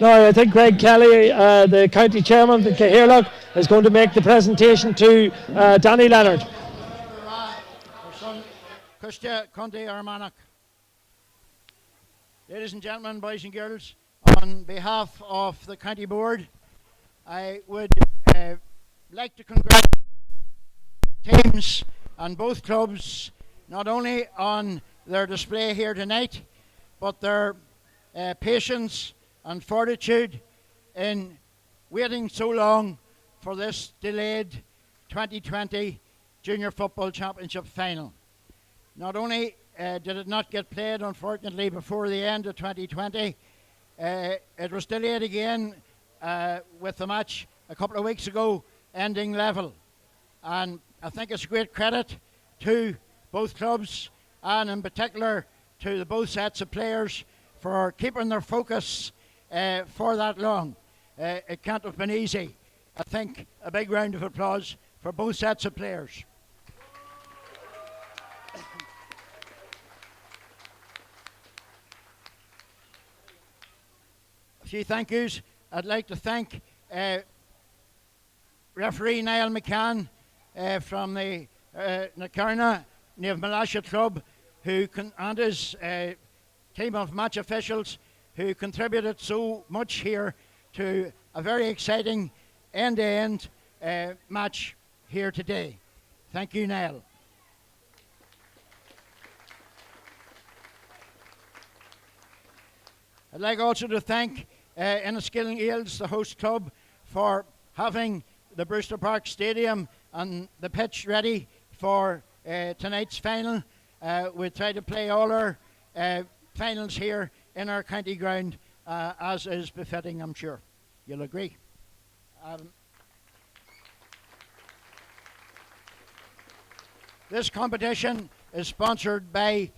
[SPEAKER 1] No, I think Greg Kelly, the county chairman of Caherlock, is going to make the presentation to Danny Leonard.
[SPEAKER 5] Ladies and gentlemen, boys and girls, on behalf of the county board, I would like to congratulate teams and both clubs, not only on their display here tonight, but their patience and fortitude in waiting so long for this delayed 2020 Junior Football Championship final. Not only did it not get played, unfortunately, before the end of 2020, it was delayed again with the match a couple of weeks ago ending level. And I think it's a great credit to both clubs and in particular to the both sets of players for keeping their focus for that long. It can't have been easy. I think a big round of applause for both sets of players. A few thank yous. I'd like to thank referee Niall McCann from the Nacarna Naomh Malasha Club, and his team of match officials who contributed so much here to a very exciting end-to-end match here today. Thank you, Niall. I'd like also to thank Enniskillen Eels, the host club, for having the Brewster Park Stadium and the pitch ready for tonight's final. We'll try to play all our finals here in our county ground as is befitting, I'm sure. You'll agree. This competition is sponsored by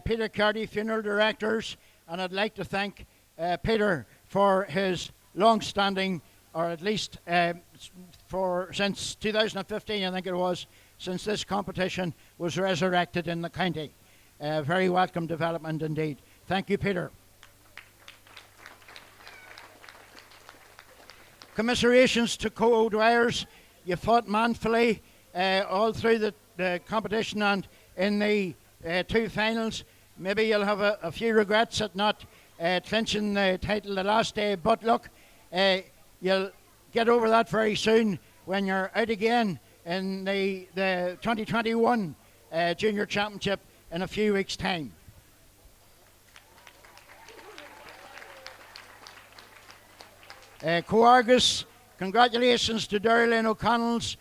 [SPEAKER 5] Peter Carty Funeral Directors, and I'd like to thank Peter for his long-standing, or at least since 2015, I think it was, since this competition was resurrected in the county. Very welcome development indeed. Thank you, Peter. Commiserations to co-O'Dwyers. You fought manfully all through the competition and in the two finals. Maybe you'll have a few regrets at not clinching the title the last day, but look, you'll get over that very soon when you're out again in the 2021 Junior Championship in a few weeks' time. Co-Argus, congratulations to Derrylin O'Connells.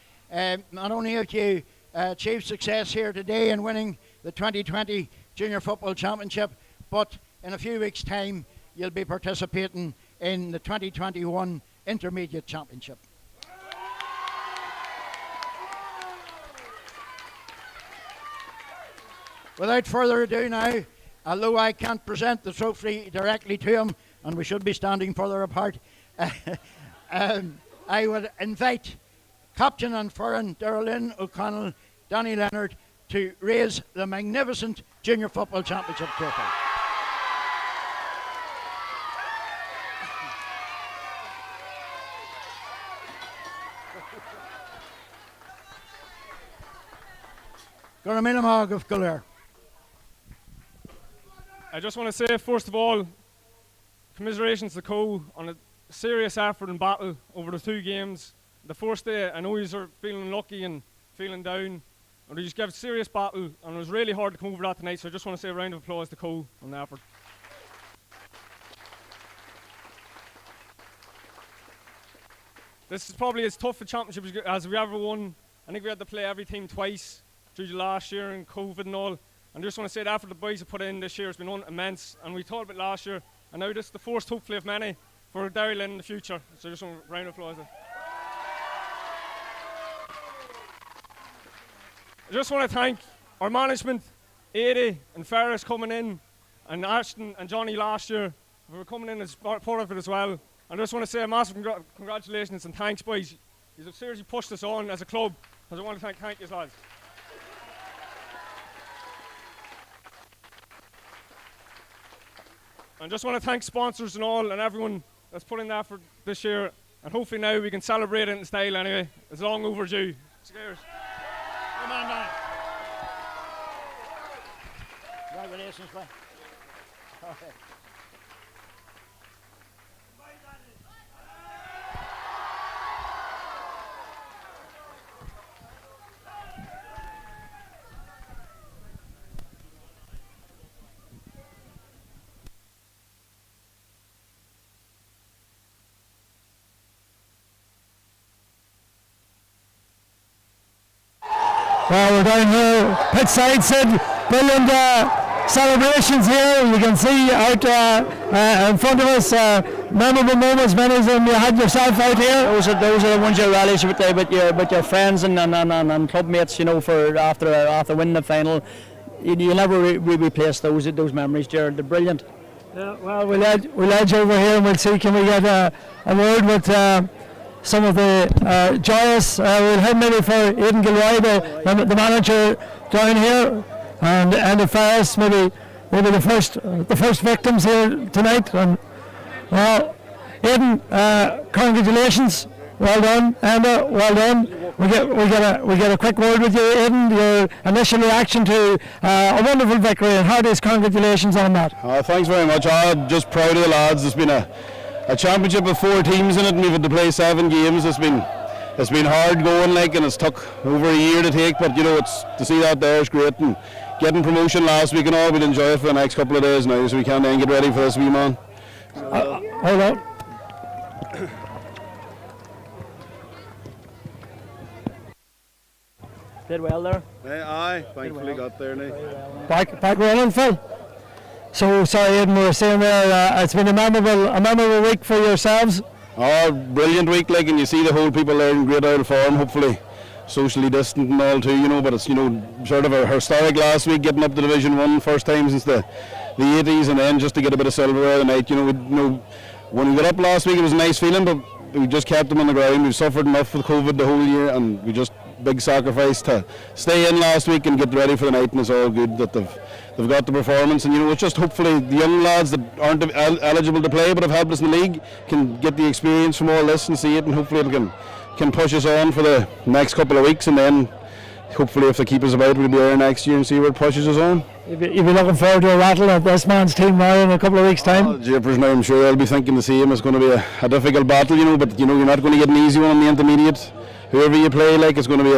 [SPEAKER 5] Not only have you achieved success here today in winning the 2020 Junior Football Championship, but in a few weeks' time you'll be participating in the 2021 Intermediate Championship. Without further ado now, although I can't present the trophy directly to him, and we should be standing further apart, I would invite Captain and Foreign Derrylin O'Connell, Danny Leonard, to raise the magnificent Junior Football Championship trophy. Goramillamog of Guller.
[SPEAKER 6] I just want to say, first of all, commiserations to Co on a serious effort and battle over the two games. The first day, I know you are feeling unlucky and feeling down, and you just gave a serious battle, and it was really hard to come over that tonight, so I just want to say a round of applause to Co on the effort. This is probably as tough a championship as we ever won. I think we had to play every team twice due to last year and COVID and all. And I just want to say the effort the boys have put in this year has been immense, and we thought about last year, and now this is the first hopefully of many for Derrylin in the future. So just want a round of applause. I just want to thank our management, Eddie and Ferris coming in, and Ashton and Johnny last year for coming in as part of it as well. And I just want to say a massive congratulations and thanks, boys. You have seriously pushed us on as a club, so I want to thank you, lads. And just want to thank sponsors and all, and everyone that's put in the effort this year. And hopefully now we can celebrate it in style anyway. It's long overdue. Cheers.
[SPEAKER 5] Come on now. Congratulations, man. Okay.
[SPEAKER 7] Well, we're down here, pit side, Sid. Brilliant celebrations here. You can see out in front of us memorable moments, many of them you had yourself out here?
[SPEAKER 2] Those are the ones you relish with your friends and club mates, you know, for after winning the final. You never replace those memories, Jared. They're brilliant.
[SPEAKER 7] Yeah, well, we'll edge over here and we'll see, can we get a word with some of the joyous, we'll head maybe for Aidan Gilroy, the manager down here, and the Ferris, maybe the first victims here tonight. And well, Aidan, congratulations, well done, Amber, well done. We get a quick word with you, Aidan. Your initial reaction to a wonderful victory, and heartiest congratulations on that.
[SPEAKER 8] Thanks very much. I'm just proud of the lads. It's been a championship with 4 teams in it, and we've had to play 7 games. It's been hard going, like, and it's took over a year to take. But you know, it's to see that there is great, and getting promotion last week and all, we'll enjoy it for the next couple of days now, so we can then get ready for this wee man.
[SPEAKER 7] Hold on.
[SPEAKER 2] Did well there.
[SPEAKER 8] Aye, thankfully got there now.
[SPEAKER 7] Back rolling, Phil. So sorry, Aidan, we were saying there, it's been a memorable week for yourselves.
[SPEAKER 8] Oh, brilliant week, like, and you see the whole people there in great out of form, hopefully socially distant and all too, you know, but it's, you know, sort of a historic last week, getting up to Division 1, first time since the 80s, and then just to get a bit of silverware tonight, you know, when we got up last week it was a nice feeling, but we just kept them on the ground. We've suffered enough with COVID the whole year, and we just big sacrifice to stay in last week and get ready for the night, and it's all good that they've got the performance, and you know, it's just hopefully the young lads that aren't eligible to play but have helped us in the league can get the experience from all this and see it, and hopefully it can push us on for the next couple of weeks, and then hopefully if they keep us about we'll be there next year and see where it pushes us on.
[SPEAKER 7] You'll be looking forward to a rattle of this man's team now in a couple of weeks' time.
[SPEAKER 8] Japers now, I'm sure they'll be thinking the same. It's going to be a difficult battle, you know, but you know, you're not going to get an easy one in the intermediate. Whoever you play, like, it's going to be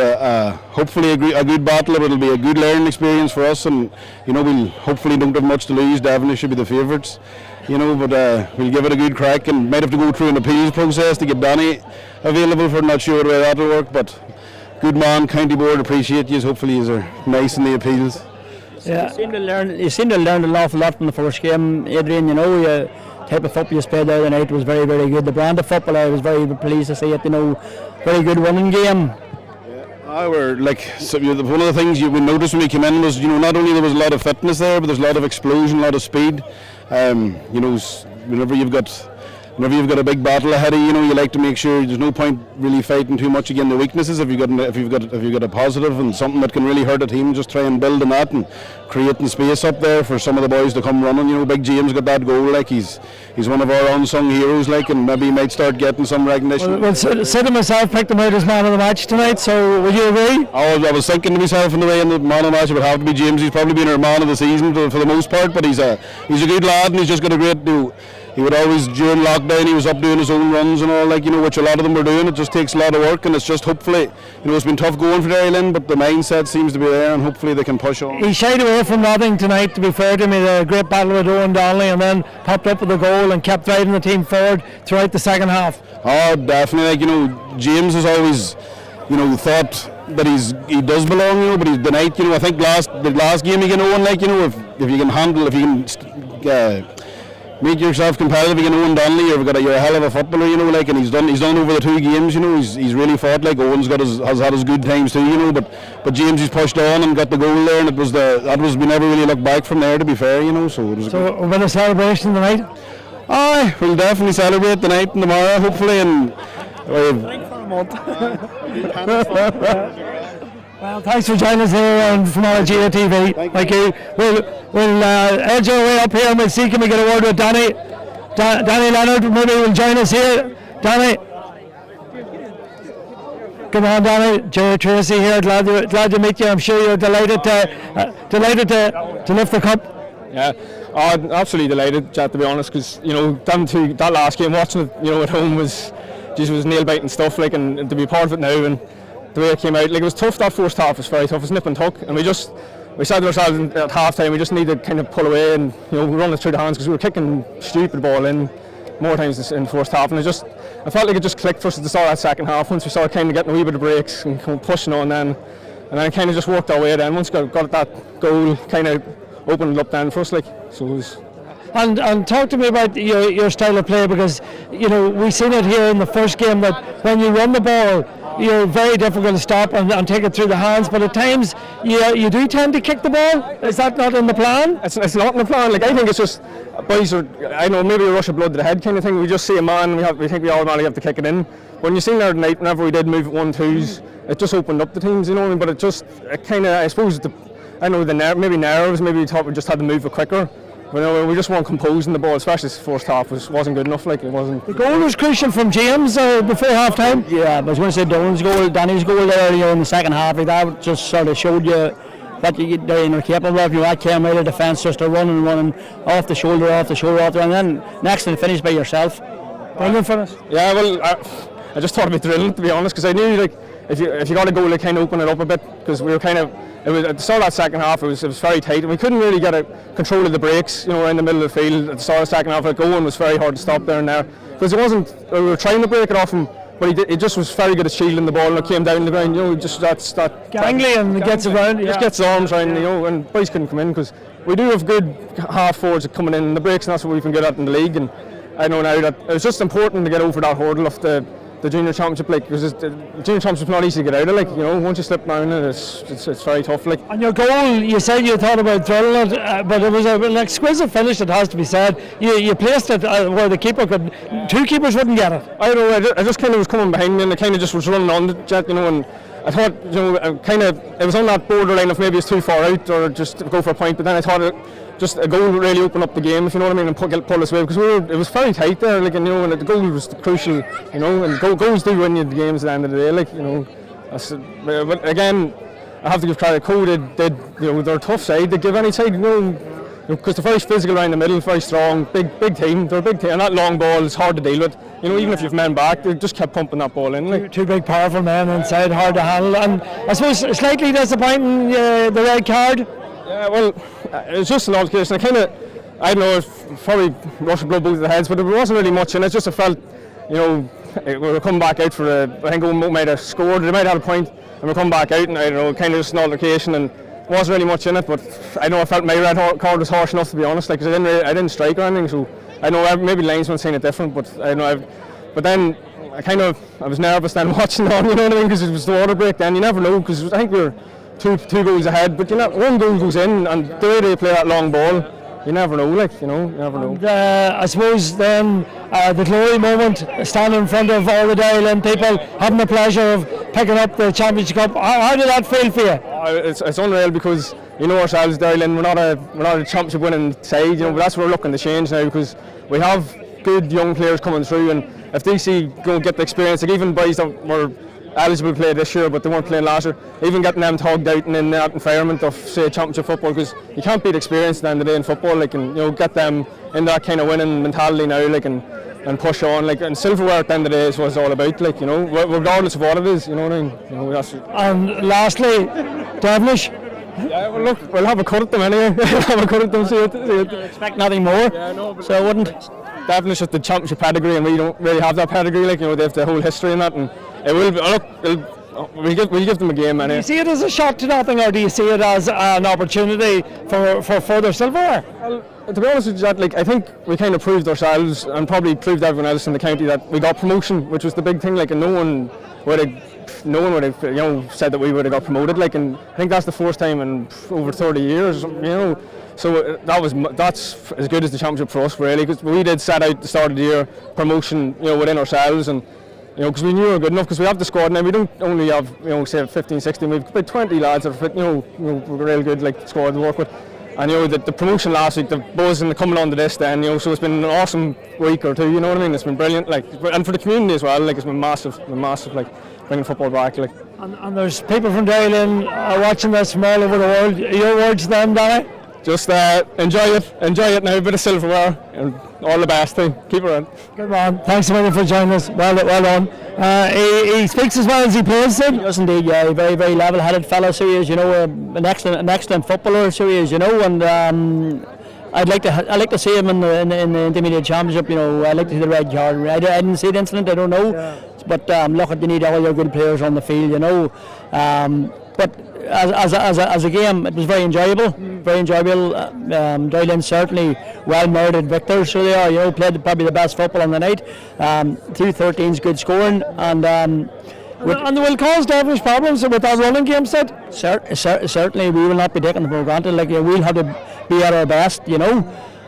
[SPEAKER 8] hopefully a good battle, but it'll be a good learning experience for us, and you know, we'll hopefully don't have much to lose. Devon should be the favourites, you know, but we'll give it a good crack, and might have to go through an appeals process to get Danny available for. Not sure where that'll work, but good man, county board appreciate you. Hopefully you are nice in the appeals.
[SPEAKER 2] Yeah. You seem to learn an awful lot from the first game, Adrian. You know, the type of football you played the other night was very, very good. The brand of football, I was very pleased to see it. You know, very good running game.
[SPEAKER 8] We're like, one of the things we noticed when we came in was, you know, not only there was a lot of fitness there, but there's a lot of explosion, a lot of speed. You know, whenever you've got a big battle ahead of you, you know, you like to make sure there's no point really fighting too much against the weaknesses. If you've got a positive and something that can really hurt a team, just try and build on that and creating space up there for some of the boys to come running. You know, Big James got that goal, like he's one of our unsung heroes, like, and maybe he might start getting some recognition.
[SPEAKER 7] Well, Sid and myself picked him out as man of the match tonight, so would you agree?
[SPEAKER 8] I was thinking to myself in the way in the man of the match it would have to be James. He's probably been our man of the season for the most part, but he's a good lad, and he's just got a great He would always, during lockdown, he was up doing his own runs and all, like, you know, which a lot of them were doing. It just takes a lot of work, and it's just hopefully, you know, it's been tough going for Derrylin, but the mindset seems to be there, and hopefully they can push on.
[SPEAKER 7] He shied away from nothing tonight, to be fair to him. He had a great battle with Owen Donnelly, and then popped up with a goal and kept driving the team forward throughout the second half.
[SPEAKER 8] Oh, definitely. Like, you know, James has always, you know, thought that he does belong, you know, but he's tonight, you know, I think the last game against Owen, like, you know, if you can make yourself competitive against Owen Donnelly, you're a hell of a footballer, you know, like, and he's done over the 2 games, you know, he's really fought. Like, Owen's has had his good times too, you know, but James, he's pushed on and got the goal there, and we never really looked back from there, to be fair, you know. So it was
[SPEAKER 7] a bit of celebration tonight.
[SPEAKER 8] Aye, we'll definitely celebrate tonight and tomorrow, hopefully, and
[SPEAKER 7] well, thanks for joining us here on Fermanagh TV. Thank you. We'll edge our way up here and we'll see, can we get a word with Danny? Danny Leonard maybe will join us here. Danny. Come on, Danny. Jerry Tracy here. Glad to meet you. I'm sure you're delighted to lift the cup.
[SPEAKER 9] Yeah, absolutely delighted, Chad, to be honest, because, you know, that last game, watching it, you know, at home was nail biting stuff, like, and to be part of it now, and the way it came out, like, it was tough. That first half was very tough. It was nip and tuck, and we said to ourselves at half time, we just need to kind of pull away and, you know, run it through the hands, because we were kicking stupid ball in more times in the first half, and I felt like it just clicked for us at the start of that second half. Once we started kind of getting a wee bit of breaks and pushing on then, and then it kind of just worked our way then. Once we got that goal, kind of opened it up then for us, like, so it was.
[SPEAKER 7] And talk to me about your style of play, because we seen it here in the first game that when you run the ball, you're very difficult to stop and take it through the hands. But at times you do tend to kick the ball. Is that not in the plan?
[SPEAKER 9] It's not in the plan. Like, I think it's just boys are, I know, maybe a rush of blood to the head kind of thing. We just see a man, we think we automatically have to kick it in. When you seen the other night, whenever we did move at 1-2s, it just opened up the teams, you know what I mean? But it kind of, I suppose, maybe nerves, maybe we thought we just had to move it quicker. But we just weren't composing the ball, especially this first half wasn't good enough. Like, it wasn't.
[SPEAKER 7] The goal was crucial from James before half time.
[SPEAKER 2] Yeah, I was going to say Danny's goal there in the second half, like that just sort of showed you what they're capable of. That came out of defence, just a running off the shoulder, and then next thing finish by yourself.
[SPEAKER 7] Brilliant finish.
[SPEAKER 9] Yeah, well, I just thought about drilling, to be honest, because I knew, like, if you got a goal, it kind of open it up a bit, because we were kind of. It was at the start of that second half. It was very tight, and we couldn't really get control of the breaks. Around the middle of the field at the start of the second half. Like, Owen was very hard to stop there and there, because it wasn't. We were trying to break it off him, but he just was very good at shielding the ball, and it came down the ground. Just that's that.
[SPEAKER 7] Gangly, and gets around.
[SPEAKER 9] Just gets his arms around, and boys couldn't come in, because we do have good half forwards coming in the breaks, and that's what we've been good at in the league. And I know now that it was just important to get over that hurdle of the junior championship, like, because the junior championship's not easy to get out of, like, once you slip down it, it's very tough, like.
[SPEAKER 7] And your goal, you said you thought about drilling it, but it was an exquisite finish, it has to be said. You placed it where the keeper could, two keepers wouldn't get it.
[SPEAKER 9] I don't know, I just kind of was coming behind me, and I kind of just was running on the jet, and I thought, it was on that borderline of maybe it's too far out or just go for a point, but then I thought just a goal would really open up the game, if you know what I mean, and pull us away, because it was very tight there, like, and the goal was crucial, and goals do win you the games at the end of the day, like, but again, I have to give credit. Co did they're a tough side. They give any side, because they're very physical around the middle, very strong, big team. They're a big team, and that long ball is hard to deal with. Even if you've men back, they just kept pumping that ball in. Like.
[SPEAKER 7] Two big, powerful men inside, hard to handle, and I suppose slightly disappointing the red card.
[SPEAKER 9] Yeah, well, it was just an altercation. I don't know, it's probably rush of blood both of the heads, but there wasn't really much in it. Just felt, we were coming back out for I think Owen might have scored, they might have had a point, and we're coming back out, and I don't know, kind of just an altercation, and there wasn't really much in it. But I know I felt my red card was harsh enough, to be honest, like, 'cause I didn't strike or anything, so I know maybe linesmen saying it different, but I know. But then I was nervous then watching on, you know what I mean, because it was the water break. Then you never know, because I think we were two goals ahead, but one goal goes in, and the way they play that long ball, you never know, like, you never know.
[SPEAKER 7] And, I suppose then the glory moment, standing in front of all the Derrylin people, having the pleasure of picking up the Championship Cup. How did that feel for you?
[SPEAKER 9] It's unreal, because ourselves, Derrylin, we're not a championship winning side, but that's what we're looking to change now, because we have good young players coming through, and if DC go get the experience, like even boys that were eligible to play this year but they weren't playing last year, even getting them tugged out and in that environment of, say, championship football, because you can't beat experience at the end of the day in football, like, and get them in that kind of winning mentality now, like, and push on, like, and silverware at the end of the day is what it's all about, like, regardless of what it is, you know what I mean. That's it.
[SPEAKER 7] And lastly, Devilish.
[SPEAKER 9] Yeah, well, look, we'll have a cut at them anyway. We'll have a cut at them, see it.
[SPEAKER 2] Expect nothing more.
[SPEAKER 9] Yeah, no, but
[SPEAKER 2] so I wouldn't.
[SPEAKER 9] Devilish with the championship pedigree, and we don't really have that pedigree, like, they have the whole history in that, and it will be, we'll give them a game anyway.
[SPEAKER 7] Do you see it as a shot to nothing, or do you see it as an opportunity for further silverware?
[SPEAKER 9] Well, to be honest with you, like, I think we kind of proved ourselves, and probably proved everyone else in the county, that we got promotion, which was the big thing, like, and no one would have said that we would have got promoted, like, and I think that's the first time in over 30 years, so that's as good as the championship for us, really, because we did set out at the start of the year promotion, within ourselves, and because we knew we were good enough, because we have the squad now. We don't only have, say 15, 16, we've about 20 lads that are fit, we're real good, like, squad to work with. And the promotion last week, the buzz and the coming on to this then, so it's been an awesome week or two, you know what I mean? It's been brilliant, like, and for the community as well, like, it's been massive, like, bringing football back, like.
[SPEAKER 7] And there's people from Derrylin watching this from all over the world. Your words then, Danny?
[SPEAKER 9] Just enjoy it now, a bit of silverware, and all the best thing. Keep it on.
[SPEAKER 7] Good man. Thanks a million for joining us. Well done. He speaks as well as he plays, Sid?
[SPEAKER 2] He does indeed, yeah. Very, very level-headed fellow, so he is, an excellent footballer, so he is, and I'd like to see him in the intermediate championship, I'd like to see the red card. I didn't see the incident, I don't know. Yeah. But look, you need all your good players on the field, But as a game, it was very enjoyable. Very enjoyable. Derrylin certainly well-merited victors. So they are. You know, played probably the best football on the night. 2-13's good scoring, and
[SPEAKER 7] they will cause Devilish problems with our running game set.
[SPEAKER 2] Certainly, we will not be taking them for granted. Like, we'll have to be at our best. You know.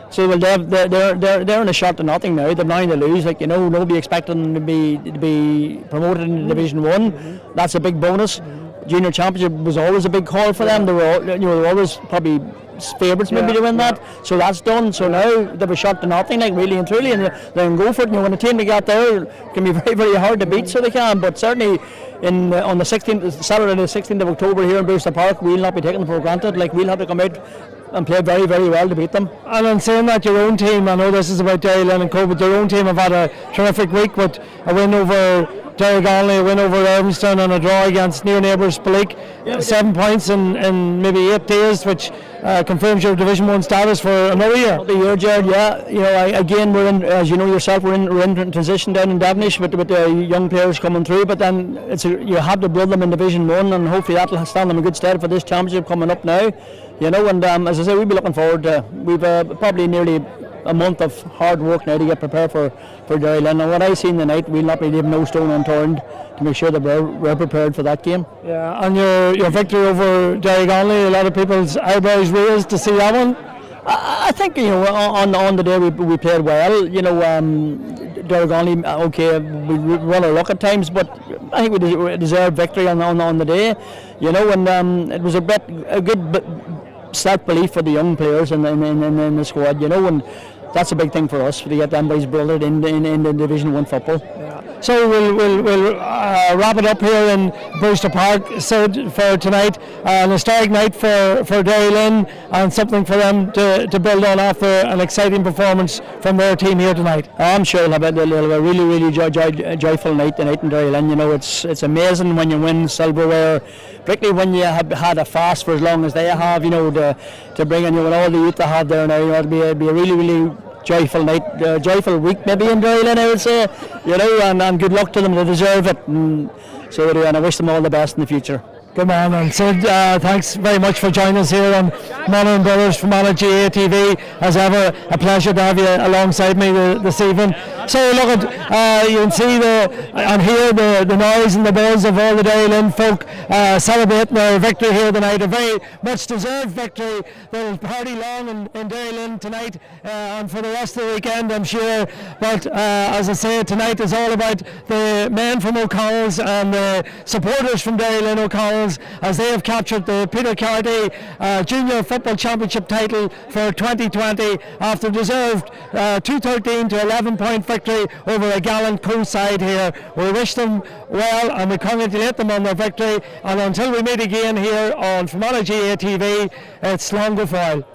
[SPEAKER 2] So they're in a shot to nothing now. They're 9 to lose. Like, you know, nobody expecting them to be promoted into Division 1. That's a big bonus. Junior Championship was always a big call for them. They were always probably favourites maybe to win that. So that's done. So now they're a shot to nothing, like, really and truly, and they can go for it. You know, when a team they get there, it can be very, very hard to beat. So they can. But certainly, on the 16th, Saturday the 16th of October here in Brewster Park, we'll not be taking them for granted. Like, we'll have to come out and play very, very well to beat them.
[SPEAKER 7] And in saying that, your own team, I know this is about Derrylin and Co, but your own team have had a terrific week with a win over Derrylin, a win over Irvington, and a draw against near neighbours Spalik. 7 points in maybe 8 days, which confirms your Division 1 status for another year.
[SPEAKER 2] The year, Jared, yeah. You know, again, we're in, as you know yourself, we're in transition down in Devonish with the young players coming through, but then you have to build them in Division 1, and hopefully that will stand them in good stead for this championship coming up now. You know, and as I say, we'll be looking forward to, we've probably nearly a month of hard work now to get prepared for Derrylin, and what I seen tonight, we'll not be leaving no stone unturned to make sure that we're prepared for that game.
[SPEAKER 7] Yeah, and your victory over Derrylin, a lot of people's eyebrows raised to see that one.
[SPEAKER 2] I think, you know, on the day we played well. You know, Derrylin, okay, we run our luck at times, but I think we deserved victory on the day. You know, and it was a good self-belief for the young players in the squad. You know, and that's a big thing for us to get them boys built in the Division 1 football.
[SPEAKER 7] Yeah. So we'll wrap it up here in Brewster Park, Sid, for tonight. An historic night for Derrylin, and something for them to build on after an exciting performance from their team here tonight.
[SPEAKER 2] I'm sure they'll have a really joyful night tonight in Derrylin. You know, it's amazing when you win silverware, particularly when you have had a fast for as long as they have. You know, to bring in, you know, all the youth they have there now. You know, it'll be a really joyful night, joyful week maybe in Derrylin, I would say. You know, and good luck to them. They deserve it. And I wish them all the best in the future.
[SPEAKER 7] Good man, and Sid, thanks very much for joining us here on Monaghan Brothers from Fermanagh GA TV. As ever, a pleasure to have you alongside me this evening. So look at, you can see and hear the noise and the buzz of all the Derrylin folk celebrating their victory here tonight. A very much deserved victory. They'll party long in Derrylin tonight and for the rest of the weekend, I'm sure. But as I say, tonight is all about the men from O'Connell's and the supporters from Derrylin O'Connell's, as they have captured the Peter Carty Junior Football Championship title for 2020 after deserved 2-13 to 11-point victory over a gallant Co side here. We wish them well and we congratulate them on their victory, and until we meet again here on Fermanagh GA TV, it's long go foil.